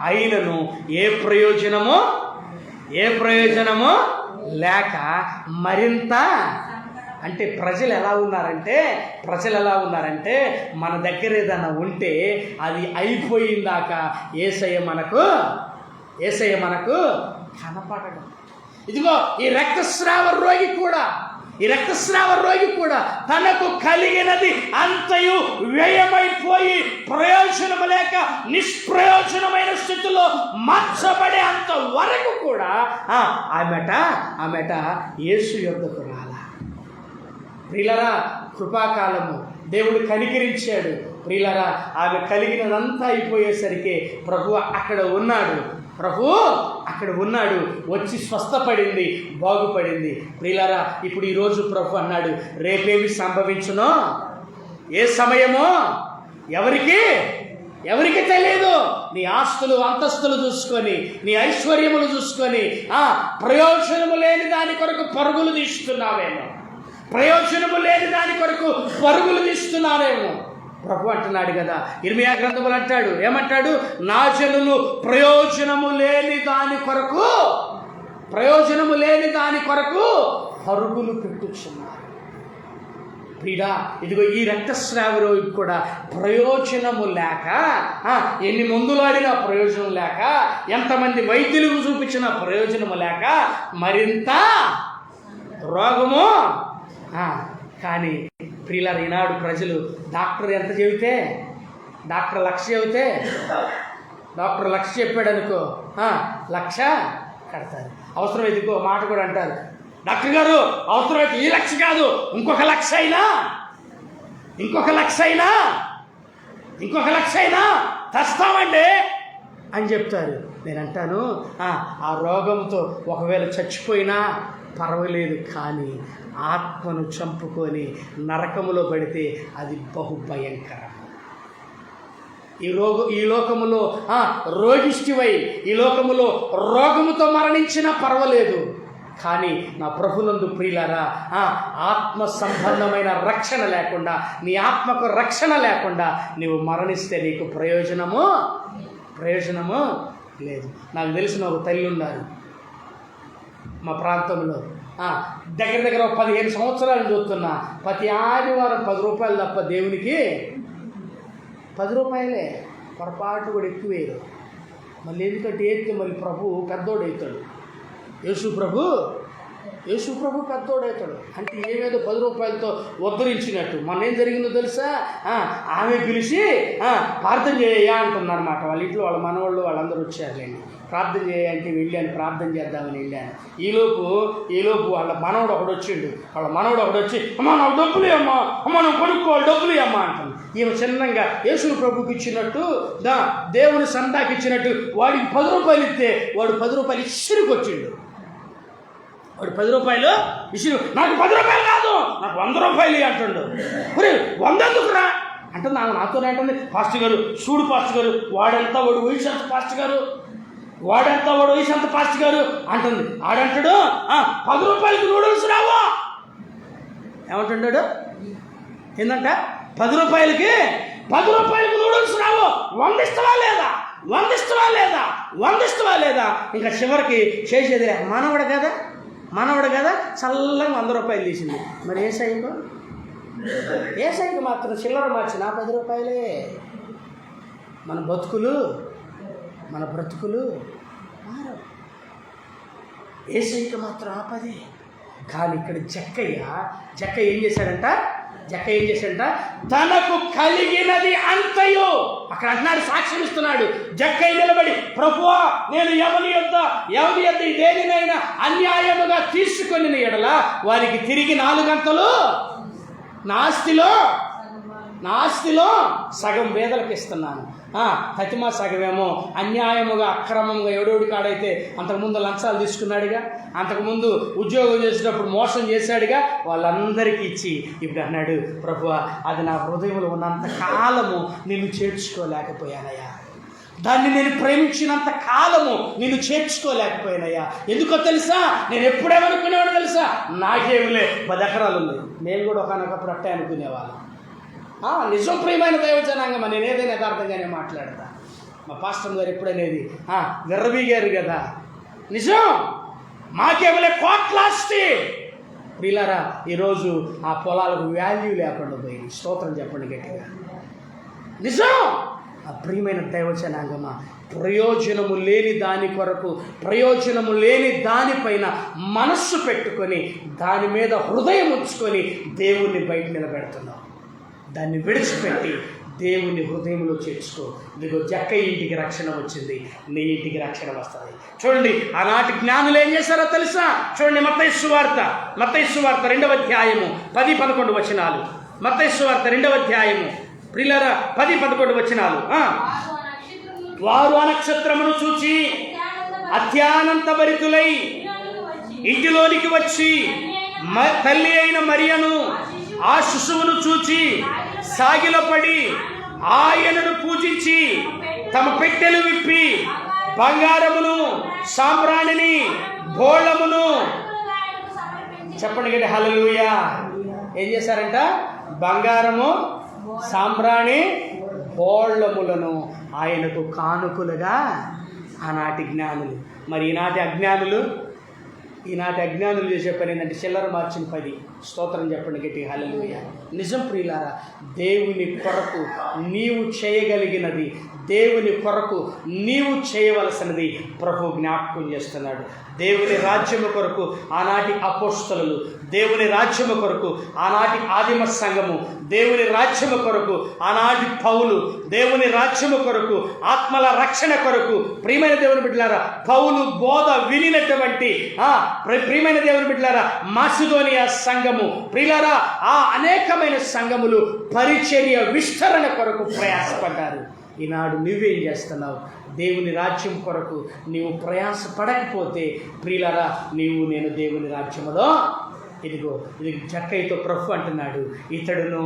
అయినను ఏ ప్రయోజనమో లేక మరింత. అంటే ప్రజలు ఎలా ఉన్నారంటే మన దగ్గర ఏదైనా ఉంటే అది అయిపోయిందాక యేసయ్య మనకు కనపడడం. ఇదిగో ఈ రక్తస్రావ రోగి కూడా తనకు కలిగినది అంతయు వ్యయమైపోయి ప్రయోజనము లేక నిష్ప్రయోజనమైన స్థితిలో మార్చబడే అంత వరకు కూడా ఆమెట యేసు యొద్దకు రాలా. ప్రియులారా, కృపాకాలము, దేవుడు కనికరించాడు. ప్రియులారా, ఆమె కలిగినదంతా అయిపోయేసరికి ప్రభు అక్కడ ఉన్నాడు, వచ్చి స్వస్థపడింది, బాగుపడింది. ప్రియులారా, ఇప్పుడు ఈరోజు ప్రభు అన్నాడు, రేపేమి సంభవించునో, ఏ సమయమో ఎవరికి తెలియదు. నీ ఆస్తులు అంతస్తులు చూసుకొని, నీ ఐశ్వర్యములు చూసుకొని ప్రయోజనము లేని దాని కొరకు పరుగులు తీస్తున్నావేమో. ప్రభు అంటున్నాడు కదా, ఇర్మియా గ్రంథములు అంటాడు, ఏమంటాడు? నా జనులు ప్రయోజనము లేని దాని కొరకు పరుగులు పెట్టుచున్నారు. ప్రియుడా, ఇదిగో ఈ రక్తస్రావ రోగి కూడా ప్రయోజనము లేక, ఎన్ని మందులు ఆడినా ప్రయోజనం లేక, ఎంతమంది వైద్యులకు చూపించినా ప్రయోజనము లేక మరింత రోగము. కానీ ప్రియులారా, ఈనాడు ప్రజలు డాక్టర్ ఎంత చెబితే, డాక్టర్ 1,00,000 చెబితే, డాక్టర్ 1,00,000 చెప్పాడు అనుకో, 1,00,000 కడతారు. అవసరమైతే ఇంకో మాట కూడా అంటారు, డాక్టర్ గారు అవసరమైతే ఈ 1,00,000 కాదు, ఇంకొక 1,00,000 అయినా తెస్తామండి అని చెప్తారు. నేను అంటాను, ఆ రోగంతో ఒకవేళ చచ్చిపోయినా పర్వాలేదు, కానీ ఆత్మను చంపుకొని నరకములో పడితే అది బహుభయంకరం. ఈ లోకములో రోగిష్టివై ఈ లోకములో రోగముతో మరణించినా పర్వాలేదు, కానీ నా ప్రభునందు ప్రియులారా, ఆత్మ సంబంధమైన రక్షణ లేకుండా, నీ ఆత్మకు రక్షణ లేకుండా నీవు మరణిస్తే నీకు ప్రయోజనము లేదు. నాకు తెలిసిన ఒక తల్లి ఉన్నారు మా ప్రాంతంలో, దగ్గర 15 సంవత్సరాలు చూస్తున్నా, ప్రతి ఆదివారం 10 రూపాయలు తప్ప దేవునికి 10 రూపాయలే, పొరపాటు కూడా ఎక్కువేరు. మళ్ళీ ఎందుకంటే ఎత్తే మళ్ళీ ప్రభు పెద్దోడు అవుతాడు. యేసు ప్రభు యేసు ప్రభు పెద్దోడవుతాడు అంటే ఏమేదో 10 రూపాయలతో ఉద్ధరించినట్టు. మొన్న ఏం జరిగిందో తెలుసా? ఆమె పిలిచి ప్రార్థన చేయ్యా అంటుందన్నమాట. వాళ్ళ ఇంట్లో వాళ్ళ మనవాళ్ళు వాళ్ళందరూ వచ్చారులేండి. ప్రార్థన చేయాలంటే వెళ్ళాను, ప్రార్థన చేద్దామని వెళ్ళాను. ఈలోపు వాళ్ళ మనవడు ఒకడు వచ్చిండు. వాళ్ళ మనవడు ఒకడు వచ్చి, అమ్మా నాకు డబ్బులు అమ్మా, అమ్మ నువ్వు కొనుక్కోవాలి డబ్బులు అమ్మా అంటుంది. ఈమె చిన్నంగా యేసు ప్రభుకి ఇచ్చినట్టు దేవుని సందాకి ఇచ్చినట్టు వాడికి 10 రూపాయలు ఇస్తే వాడు 10 రూపాయలు ఇసురుకు వచ్చిండు. వాడు 10 రూపాయలు ఇసురు, నాకు 10 రూపాయలు కాదు నాకు 100 రూపాయలు అంటుండు. ఒరే 100 ఎందుకురా అంటుంది ఆమె. నాతోనే అంటుంది, పాస్టర్ గారు చూడు పాస్టర్ గారు వాడంతా వాడు వయసు అంత పాస్టర్ గారు, వాడంతా వాడు వయసు అంత పాస్టర్ గారు అంటుంది. ఆడంటాడు 10 రూపాయలకి నూడిల్స్ రావా ఏమంటున్నాడు? ఏంటంట 10 రూపాయలకి నూడిల్స్ రావు, 100 ఇస్తావా లేదా, 100 ఇస్తావా లేదా, 100 ఇస్తావా లేదా. ఇంకా చివరికి చేసేది మనవడు కదా చల్లగా 100 రూపాయలు తీసింది. మరి ఏసైకి మాత్రం చిల్లర మార్చి నా 10 రూపాయలే. మన బ్రతుకులు మారవు. ఏసైకి మాత్రం ఆపదే. కానీ ఇక్కడ జక్కయ్య ఏం చేశాడంట? తనకు కలిగినది అంతయు అక్కడ అంటున్నాడు, సాక్ష్యం ఇస్తున్నాడు. జక్కయ్య నిలబడి, ప్రభువా నేను ఎవరి యొద్ద దేనినైనా అన్యాయముగా తీసుకొని ఎడల వారికి తిరిగి 4 గంటలు నా ఆస్తిలో సగం పేదలకు ఇస్తున్నాను. ప్రతిమా సగమేమో అన్యాయముగా అక్రమంగా ఎవడోడి కాడైతే అంతకుముందు లంచాలు తీసుకున్నాడుగా, అంతకుముందు ఉద్యోగం చేసేటప్పుడు మోసం చేశాడుగా, వాళ్ళందరికీ ఇచ్చి ఇప్పుడు అన్నాడు, ప్రభువా అది నా హృదయంలో ఉన్నంత కాలము నిన్ను చేర్చుకోలేకపోయానయ్యా, దాన్ని నేను ప్రేమించినంత కాలము నిన్ను చేర్చుకోలేకపోయానయ్యా. ఎందుకో తెలుసా? నేను ఎప్పుడేమనుకునేవాడు తెలుసా? నాకేమిలే 10 ఎకరాలు ఉంది. నేను కూడా ఒకనొకప్పుడు అట్టే అనుకునేవాళ్ళం. నిజం ప్రియమైన దైవజనాంగమా, నేను ఏదైనా యథార్థంగానే మాట్లాడతా. మా పాస్టర్ గారు ఎప్పుడనేది విర్రబీగారు కదా, నిజం మాకేమలే కోట్లాస్తి. ప్రియులారా ఈరోజు ఆ పొలాలకు వాల్యూ లేకుండా పోయింది. స్తోత్రం చెప్పండి గట్టిగా. నిజం ప్రియమైన దైవజనాంగమా, ప్రయోజనము లేని దానిపైన మనస్సు పెట్టుకొని దాని మీద హృదయం ఉంచుకొని దేవుణ్ణి బయట నిలబెడుతున్నాం. దాన్ని విడిచిపెట్టి దేవుని హృదయంలో చేర్చుకో. ఇదిగో జక్కయ్య ఇంటికి రక్షణ వచ్చింది, నీ ఇంటికి రక్షణ వస్తుంది. చూడండి ఆనాటి జ్ఞానులు ఏం చేశారో తెలుసా? చూడండి మత్తయి సువార్త 2వ అధ్యాయము 10-11 వచనాలు. మత్తయి సువార్త 2వ అధ్యాయము ప్రియులారా 10-11 వచనాలు. వారు ఆ నక్షత్రమును చూచి అత్యానంత భరితులై ఇంటిలోనికి వచ్చి తల్లి అయిన మరియను ఆ శిశువును చూచి సాగిలపడి ఆయనను పూజించి తమ పెట్టెలు విప్పి బంగారమును సాంబ్రాణిని బోళమును చెప్పండి గట్టి హల్లెలూయా. ఏం చేశారంట? బంగారము సాంబ్రాణి బోళములను ఆయనకు కానుకలుగా ఆనాటి జ్ఞానులు. మరి ఈనాటి అజ్ఞానులు చేసే పని ఏంటంటే చిల్లర మార్చిన 10. స్తోత్రం చెప్పండి గట్టి హల్లెలూయా. నిజం ప్రియులారా, దేవుని కొరకు నీవు చేయగలిగినది, దేవుని కొరకు నీవు చేయవలసినది ప్రభు జ్ఞాపకం చేస్తున్నాడు. దేవుని రాజ్యము కొరకు ఆనాటి అపోస్తలులు, దేవుని రాజ్యము కొరకు ఆనాటి ఆదిమ సంఘము, దేవుని రాజ్యము కొరకు ఆనాటి పౌలు, దేవుని రాజ్యము కొరకు ఆత్మల రక్షణ కొరకు ప్రియమైన దేవుని బిడ్డలారా పౌలు బోధ వినినటువంటి ప్రియమైన దేవుని బిడ్డలారా మాసిదోనియా సంఘము ప్రియులారా అనేకమైన సంఘములు పరిచర్య విస్తరణ కొరకు ప్రయాసపడ్డారు. ఈనాడు నువ్వేం చేస్తున్నావు? దేవుని రాజ్యం కొరకు నీవు ప్రయాసపడకపోతే ప్రియులారా నేను దేవుని రాజ్యములో ఇది జక్కయ్యతో ప్రభు అంటున్నాడు, ఇతడును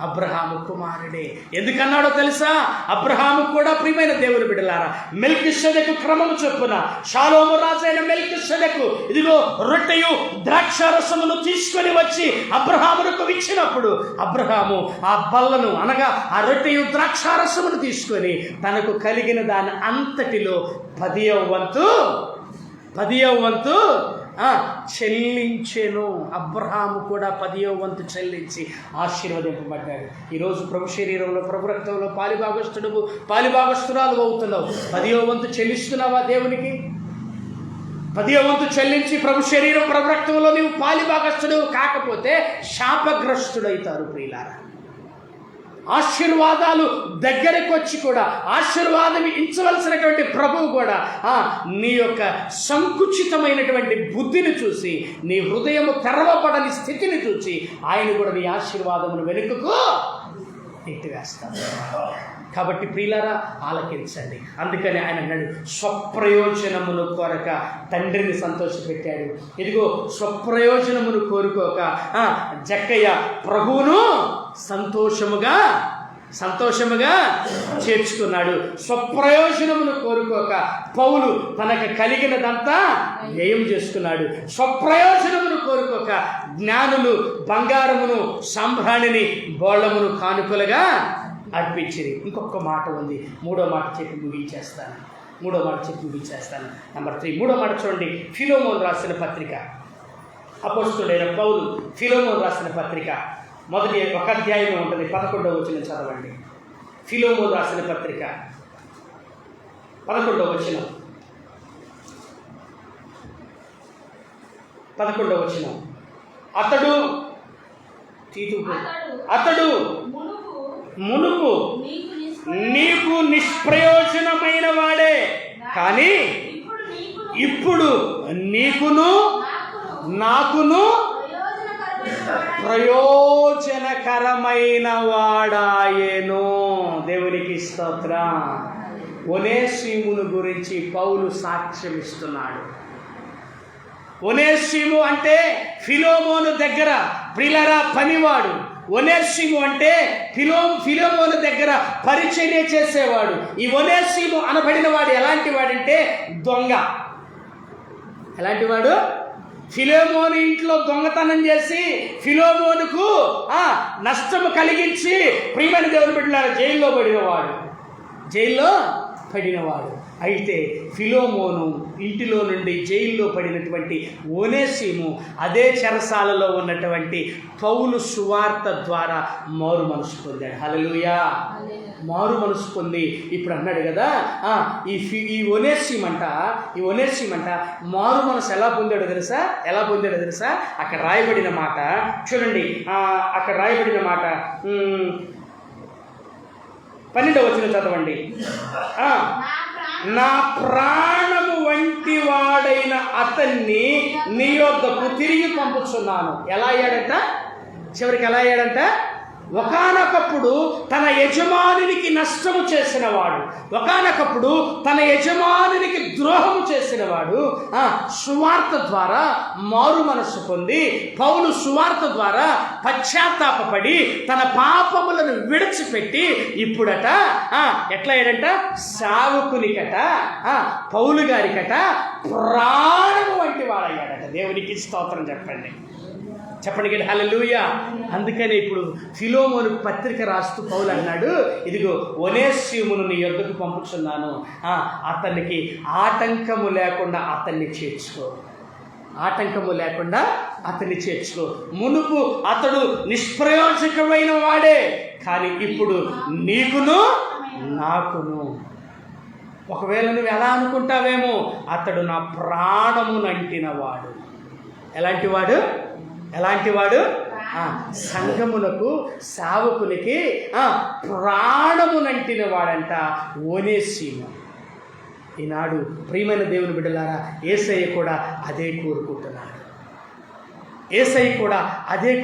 అబ్రహాము కుమారుడే. ఎందుకన్నాడో తెలుసా? అబ్రహాము కూడా ప్రియమైన దేవుని బిడ్డలారా మెల్కిసెదెకు క్రమము చొప్పున షాలోము రాజైన మెల్కిసెదెకు ఇదిగో రొట్టెయు ద్రాక్షారసమును తీసుకొని వచ్చి అబ్రహామునకు ఇచ్చినప్పుడు అబ్రహాము ఆ బల్లను అనగా ఆ రొట్టెయు ద్రాక్షారసమును తీసుకొని తనకు కలిగిన దాని అంతటిలో 10వ వంతు చెల్లించెను. అబ్రహాము కూడా 10వ వంతు చెల్లించి ఆశీర్వదింపబడ్డాడు. ఈరోజు ప్రభు శరీరంలో ప్రభు రక్తంలో పాలిభాగస్తురాలు అవుతున్నావు. 10వ వంతు చెల్లిస్తున్నావా దేవునికి? 10వ వంతు చెల్లించి ప్రభు శరీరం ప్రభు రక్తంలో నీవు పాలిభాగస్తుడు కాకపోతే శాపగ్రస్తుడైతారు ప్రియులారా. ఆశీర్వాదాలు దగ్గరకు వచ్చి కూడా ఆశీర్వాదం ఇచ్చవలసినటువంటి ప్రభువు కూడా నీ యొక్క సంకుచితమైనటువంటి బుద్ధిని చూసి, నీ హృదయము తెరవబడని స్థితిని చూసి ఆయన కూడా నీ ఆశీర్వాదమును వెనుకకు నెట్టివేస్తాడు. కాబట్టి ప్రియులారా ఆలకించండి. అందుకని ఆయన అన్నాడు, స్వప్రయోజనమును కోరక తండ్రిని సంతోషపెట్టాడు. ఇదిగో స్వప్రయోజనమును కోరుకోక జక్కయ్య ప్రభువును సంతోషముగా చేర్చుకున్నాడు. స్వప్రయోజనమును కోరుకోక పౌలు తనకు కలిగినదంతా వ్యయం చేసుకున్నాడు. స్వప్రయోజనమును కోరుకోక జ్ఞానులు బంగారమును సాంబ్రాణిని బోళమును కానుకలుగా అర్పించింది. ఇంకొక మాట ఉంది, మూడో మాట చెప్పి ముగించేస్తాను. నెంబర్ 3 మూడో మాట చూడండి. ఫిలోమోను రాసిన పత్రిక, అపోస్తలుడైన పౌలు ఫిలోమోను రాసిన పత్రిక మొదటి 1 అధ్యాయం ఉంటుంది, 11వ వచనం చదవండి. ఫిలోమోను రాసిన పత్రిక 11వ వచనం. అతడు మునుపు నీకు నిష్ప్రయోజనమైన వాడే, కానీ ఇప్పుడు నీకును నాకును ప్రయోజనకరమైన వాడాయేను. దేవునికి స్తోత్రం. ఒనేసిమును గురించి పౌలు సాక్ష్యం ఇస్తున్నాడు. ఒనేసిము అంటే ఫిలోమోను దగ్గర ప్రియులారా పనివాడు. ఒనేసిము అంటే ఫిలోమోను దగ్గర పరిచర్య చేసేవాడు. ఈ ఒనేసిము అనబడిన వాడు ఎలాంటి వాడంటే దొంగ. ఎలాంటి వాడు? ఫిలోమోను ఇంట్లో దొంగతనం చేసి ఫిలోమోనుకు నష్టము కలిగించి ప్రియమైన దేవుని బిడ్డలారా జైల్లో పడినవాడు. అయితే ఫిలోమోను ఇంటిలో నుండి జైల్లో పడినటువంటి ఒనేసిము అదే చెరసాలలో ఉన్నటువంటి పౌలు సువార్త ద్వారా మారు మనసు పొందాడు. హల్లెలూయా. మారు మనసు పొంది ఇప్పుడు అన్నాడు కదా, ఈ ఒనేసిమంట మారు మనసు ఎలా పొందాడో తెలుసా? అక్కడ రాయబడిన మాట చూడండి. అక్కడ రాయబడిన మాట 12వ వచనం చదవండి. నా ప్రాణము వంటి వాడైన అతన్ని నీ యొద్దకు తిరిగి పంపుచున్నాను. ఎలా అయ్యాడంట? చివరికి ఎలా అయ్యాడంట? ఒకానొకప్పుడు తన యజమానునికి నష్టము చేసినవాడు, ఒకానొకప్పుడు తన యజమానునికి ద్రోహము చేసినవాడు సువార్త ద్వారా మారు మనస్సు పొంది పౌలు సువార్త ద్వారా పశ్చాత్తాపపడి తన పాపములను విడిచిపెట్టి ఇప్పుడట ఎట్లా అయ్యాడంట? సావుకునికట, పౌలు గారికట ప్రాణము వంటి వాడయ్యాడట. దేవునికి స్తోత్రం చెప్పండి కదా. హల్లెలూయా. అందుకని ఇప్పుడు ఫిలోమోను పత్రిక రాస్తూ పౌలు అన్నాడు, ఇదిగో ఒనేసిమును నీ యొద్దకు పంపుచున్నాను, అతనికి ఆటంకము లేకుండా అతన్ని చేర్చుకో. మునుపు అతడు నిష్ప్రయోజకమైన వాడే, కానీ ఇప్పుడు నీకును నాకును. ఒకవేళ నువ్వు ఎలా అనుకుంటావేమో, అతడు నా ప్రాణమునంటినవాడు. ఎలాంటి వాడు? సంఘమునకు సావకునికి ప్రాణమునంటిన వాడంట ఒనేసిము. ఈనాడు ప్రియమైన దేవుని బిడ్డలారా, యేసయ్య కూడా అదే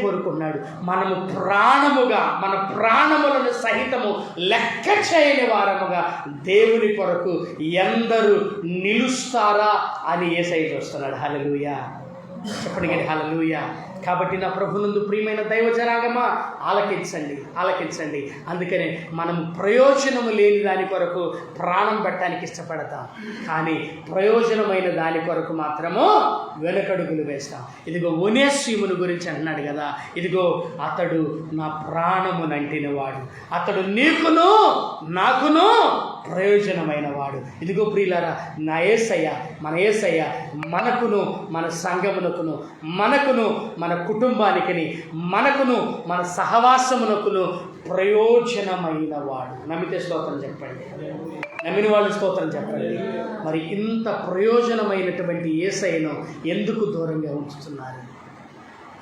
కోరుకున్నాడు. మనము మన ప్రాణములను సహితము లెక్క చేయని వారముగా దేవుని కొరకు ఎందరూ నిలుస్తారా అని యేసయ్య చూస్తున్నాడు. హల్లెలూయా. చెప్పండి హల్లెలూయా. కాబట్టి నా ప్రభునందు ప్రియమైన దైవ జనాంగమా ఆలకించండి. అందుకనే మనం ప్రయోజనము లేని దాని కొరకు ప్రాణం పెట్టడానికి ఇష్టపడతాం, కానీ ప్రయోజనమైన దాని కొరకు మాత్రము వెనకడుగులు వేస్తాం. ఇదిగో ఒనేసిమును గురించి అంటున్నాడు కదా, ఇదిగో అతడు నా ప్రాణమునంటినవాడు, అతడు నీకును నాకును ప్రయోజనమైన వాడు. ఇదిగో ప్రియులారా, నా యేసయ్య, మన యేసయ్య మనకును, మన సంఘమునకును, మనకును, మన కుటుంబానికిని, మనకును, మన సహవాసమునకును ప్రయోజనమైన వాడు. నమ్మితే స్తోత్రం చెప్పండి. నమ్మిన వాళ్ళు స్తోత్రం చెప్పండి. మరి ఇంత ప్రయోజనమైనటువంటి యేసయ్యను ఎందుకు దూరంగా ఉంచుతున్నారు?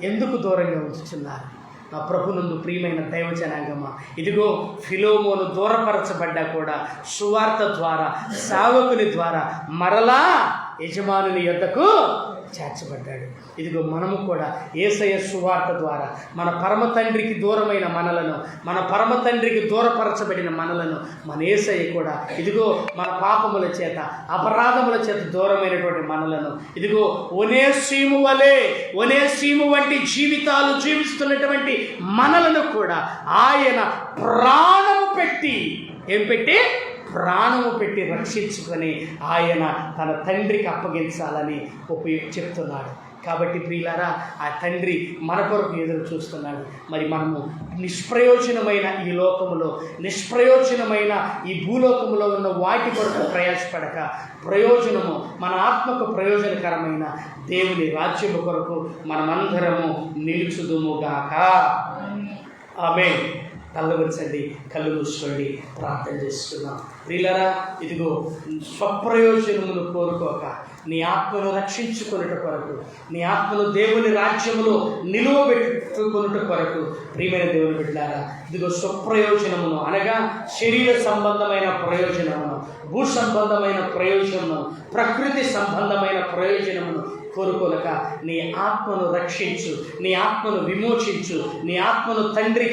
ఎందుకు దూరంగా ఉంచుతున్నారు? నా ప్రభునందు ప్రియమైన దైవ జనాంగమా, ఇదిగో ఫిలోమోను దూరపరచబడ్డా కూడా సువార్త ద్వారా, సేవకుని ద్వారా మరలా యజమానుని యొద్దకు చేర్చబడ్డాడు. ఇదిగో మనము కూడా యేసయ్య సువార్త ద్వారా మన పరమ తండ్రికి దూరమైన మనలను, మన పరమ తండ్రికి దూరపరచబడిన మనలను మన యేసయ్య కూడా ఇదిగో మన పాపముల చేత, అపరాధముల చేత దూరమైనటువంటి మనలను ఇదిగో ఒనేసీము వలె, ఒనేసీము వంటి జీవితాలు జీవిస్తున్నటువంటి మనలను కూడా ఆయన ప్రాణము పెట్టి, ఏం పెట్టి? ప్రాణము పెట్టి రక్షించుకొని ఆయన తన తండ్రికి అప్పగించాలని చెప్తున్నాడు. కాబట్టి ప్రియులారా, ఆ తండ్రి మన కొరకు ఎదురు చూస్తున్నాడు. మరి మనము నిష్ప్రయోజనమైన ఈ లోకములో, నిష్ప్రయోజనమైన ఈ భూలోకములో ఉన్న వాటి కొరకు ప్రయాసపడక, ప్రయోజనము మన ఆత్మకు ప్రయోజనకరమైన దేవుని రాజ్యము కొరకు మనమందరము నిలుచుదుముగాక. ఆమేన్. తల్లవచ్చండి, కళ్ళు మూసుకోండి, ప్రార్థన చేసుకుందాం. ప్రియులారా, ఇదిగో స్వప్రయోజనమును కోరుకోక నీ ఆత్మను రక్షించుకొనుట కొరకు, నీ ఆత్మను దేవుని రాజ్యములో నిలువబెట్టుకొనుట కొరకు ప్రియమైన దేవుని బిడ్డలారా, ఇదిగో స్వప్రయోజనమును అనగా శరీర సంబంధమైన ప్రయోజనమును, భూ సంబంధమైన ప్రయోజనమును, ప్రకృతి సంబంధమైన ప్రయోజనమును కోరుకోనక నీ ఆత్మను రక్షించు, నీ ఆత్మను విమోచించు, నీ ఆత్మను తండ్రి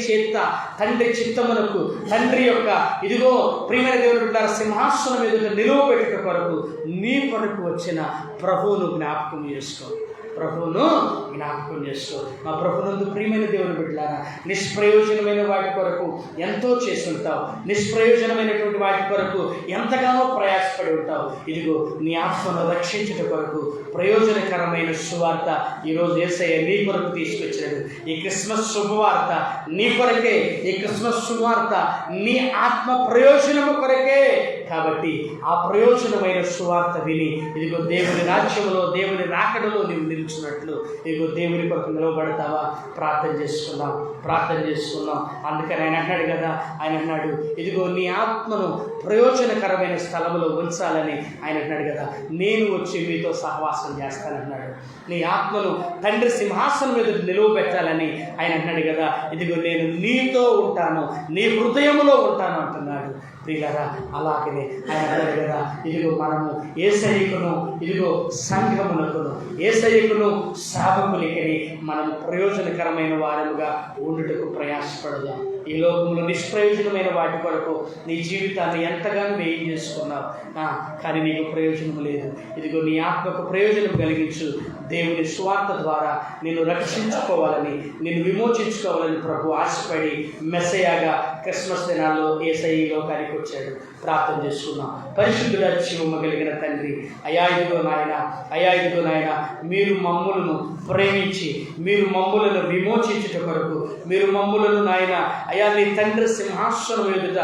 చిత్తమునకు, తండ్రి యొక్క ఇదిగో ప్రియమైన దేవుని బిడ్డలారా సింహాసనం ఎదుట నిలువబెట్టుట కొరకు నీ కొరకు వచ్చిన ప్రభువును జ్ఞాపకం చేసుకో. ప్రభువును జ్ఞాపకం చేసుకో. మా ప్రభునందు ప్రియమైన దేవుని బిడ్డలారా, నిష్ప్రయోజనమైన వాటి కొరకు ఎంతో చేసి ఉంటావు, నిష్ప్రయోజనమైనటువంటి వాటి కొరకు ఎంతగానో ప్రయాసపడి ఉంటావు. ఇదిగో నీ ఆత్మను రక్షించుట కొరకు ప్రయోజనకరమైన సువార్త ఈరోజు యేసయ్య నీ కొరకు తీసుకొచ్చాడు. ఈ క్రిస్మస్ శుభవార్త నీ కొరకే, ఈ క్రిస్మస్ శుభవార్త నీ ఆత్మ ప్రయోజనము కొరకే. కాబట్టి ఆ ప్రయోజనమైన సువార్త విని ఇదిగో దేవుని రాజ్యంలో, దేవుని రాకడలో నీవు నిలుచున్నట్లు ఇదిగో దేవుని కొరకు నిలవబడతావా? ప్రార్థన చేసుకుందాం. అందుకని ఆయన అన్నాడు కదా, ఆయన అన్నాడు ఇదిగో నీ ఆత్మను ప్రయోజనకరమైన స్థలంలో ఉంచాలని ఆయన అన్నాడు కదా, నేను వచ్చి మీతో సహవాసం చేస్తానన్నాడు. నీ ఆత్మను తండ్రి సింహాసనం మీద నిలువబెట్టాలని ఆయన అన్నాడు కదా, ఇదిగో నేను నీతో ఉంటాను, నీ హృదయంలో ఉంటాను అంటున్నాడు. ప్రియులారా, అలాగనే ఆయన అన్నాడు కదా, ఇదిగో మనము యేసయ్యకును, ఇదిగో సంఘమునకును, యేసయ్యకును సేవకునికని మనం ప్రయోజనకరమైన వారముగా ఉండుటకు ప్రయాసపడదాం. ఈ లోకంలో నిష్ప్రయోజనమైన వాటి కొరకు నీ జీవితాన్ని ఎంతగానో వ్యయం చేసుకున్నావు, కానీ నీకు ప్రయోజనం లేదు. ఇదిగో నీ ఆత్మకు ప్రయోజనం కలిగించు. దేవుని స్వార్థ ద్వారా నిన్ను రక్షించుకోవాలని, నిన్ను విమోచించుకోవాలని ప్రభు ఆశపడి మెస్సయ్యగా క్రిస్మస్ దినాల్లో యేసయ్య లోకానికి వచ్చాడు. ప్రార్థన చేసుకున్నాం. పరిశుద్ధుడ జీవము కలిగిన తండ్రి, అయా ఇదిగో నాయన, మీరు మమ్ములను ప్రేమించి, మీరు మమ్ములను విమోచించుట కొరకు, మీరు మమ్ములను నాయన అయా నీ తండ్రి సింహాసనం ఎదుట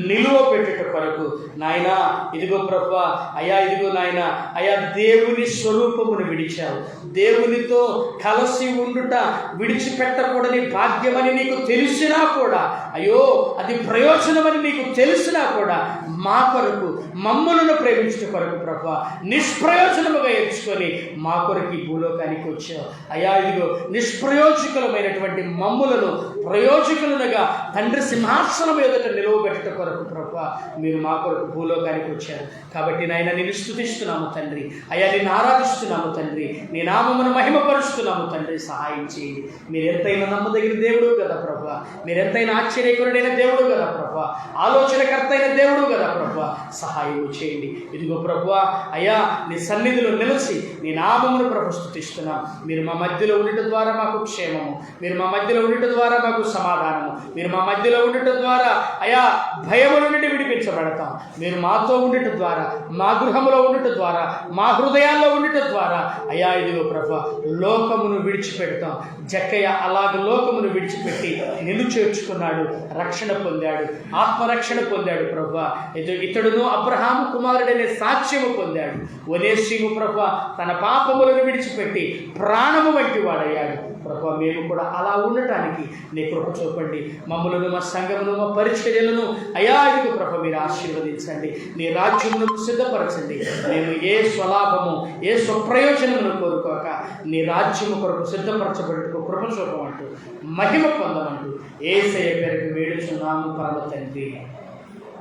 నిలువబెట్టుట కొరకు నాయన ఇదిగో ప్రభువా, అయా ఇదిగో నాయన, అయా దేవుని స్వరూపమును విడిచావు. దేవునితో కలిసి ఉండుట విడిచిపెట్టకూడని భాగ్యమని నీకు తెలిసినా కూడా, అయ్యో అది ప్రయోజనమని నీకు తెలిసినా కూడా మా కొరకు మమ్ములను ప్రేమించుట కొరకు ప్రభువా నిష్ప్రయోజనముగా ఎంచుకొని మా కొరకు ఈ భూలోకానికి వచ్చావు. అయా ఇదిగో నిష్ప్రయోజకులమైనటువంటి మమ్ములను ప్రయోజకులుగా తండ్రి సింహాసనం ఎదుట నిలువబెట్టుట కొరకు ప్రభువా మీరు మా కొరకు భూలోకానికి వచ్చారు. కాబట్టి నాయన నిన్ను స్తుతిస్తున్నాము తండ్రి, అయ్యా నిన్ను ఆరాధిస్తున్నాము తండ్రి, నీ నామమును మహిమపరుస్తున్నాము తండ్రి. సహాయం చేయండి. మీరు ఎంతైనా నమ్మదగిన దేవుడు కదా ప్రభువా, మీరు ఎంతైనా ఆశ్చర్యకరుడైన దేవుడు కదా ప్రభువా, ఆలోచనకర్త అయిన దేవుడు కదా ప్రభువా, సహాయం చేయండి. ఇదిగో ప్రభువా, అయ్యా నీ సన్నిధిలో నిలిచి నీ నామమును ప్రభు స్తుతిస్తున్నాం. మీరు మా మధ్యలో ఉండటం ద్వారా మాకు క్షేమము, మీరు మా మధ్యలో ఉండటం ద్వారా మాకు సమాధానము, మీరు మా మధ్యలో ఉండటం ద్వారా అయా భయముల నుండి విడిపించబడతాం. మీరు మాతో ఉండటం ద్వారా, మా గృహములో ఉండటం ద్వారా, మా హృదయాల్లో ఉండటం ద్వారా అయా ఇదిగో ప్రభువా లోకమును విడిచిపెడతాం. జక్కయ్య అలాగ లోకమును విడిచిపెట్టి నిన్ను చేర్చుకున్నాడు, రక్షణ పొందాడు, ఆత్మరక్షణ పొందాడు ప్రభువా. ఇతడును అబ్రహాము కుమారుడనే సాక్ష్యము పొందాడు. ఒనేసిము ప్రభు తన పాపములను విడిచిపెట్టి ప్రాణము వంటి వాడయ్యాడు. ప్రభు మేము కూడా అలా ఉండటానికి నీ కృప చూపండి. మమ్మలను, మా సంఘమును, మా పరిచర్యలను అయాదికు ప్రభు మీరు ఆశీర్వదించండి. నీ రాజ్యమును సిద్ధపరచండి. మేము ఏ స్వలాభము, ఏ స్వప్రయోజనమును కోరుకోక నీ రాజ్యము కొరకు సిద్ధపరచబడుటకు కృప చూపమంటూ, మహిమ పొందమంటూ యేసయ్య పేరుకు వేడుచున్నాము పరమ తండ్రి.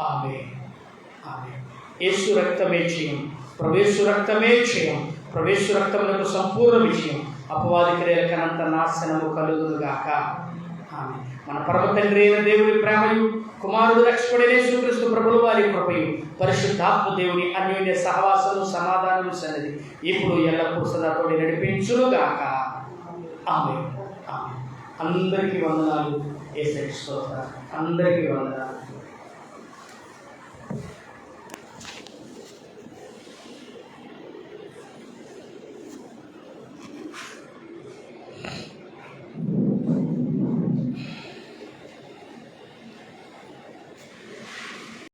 ఆమేన్. ఆమేన్. యేసు రక్తమే జయం, ప్రవేశు రక్తమే జయం, ప్రవేశు రక్తమునకు సంపూర్ణ విజయం, అపవాది క్రియలకనంత నాశనము కలుగునుగాక. ఆమేన్. మన పరమ తండ్రి అయిన దేవుని ప్రేమయు, కుమారుడు రక్షకుడైన యేసుక్రీస్తు ప్రభువు వారి కృపయు, పరిశుద్ధాత్మ దేవుని అన్యోన్య సహవాసము, సమాధానము సన్నది ఇప్పుడు ఎల్లప్పుడూ సదాతోడి నడిపించునుగాక. ఆమేన్. ఆమేన్. అందరికీ వందనాలు. యేసయ్య స్తోత్రం. అందరికీ వందనాలు.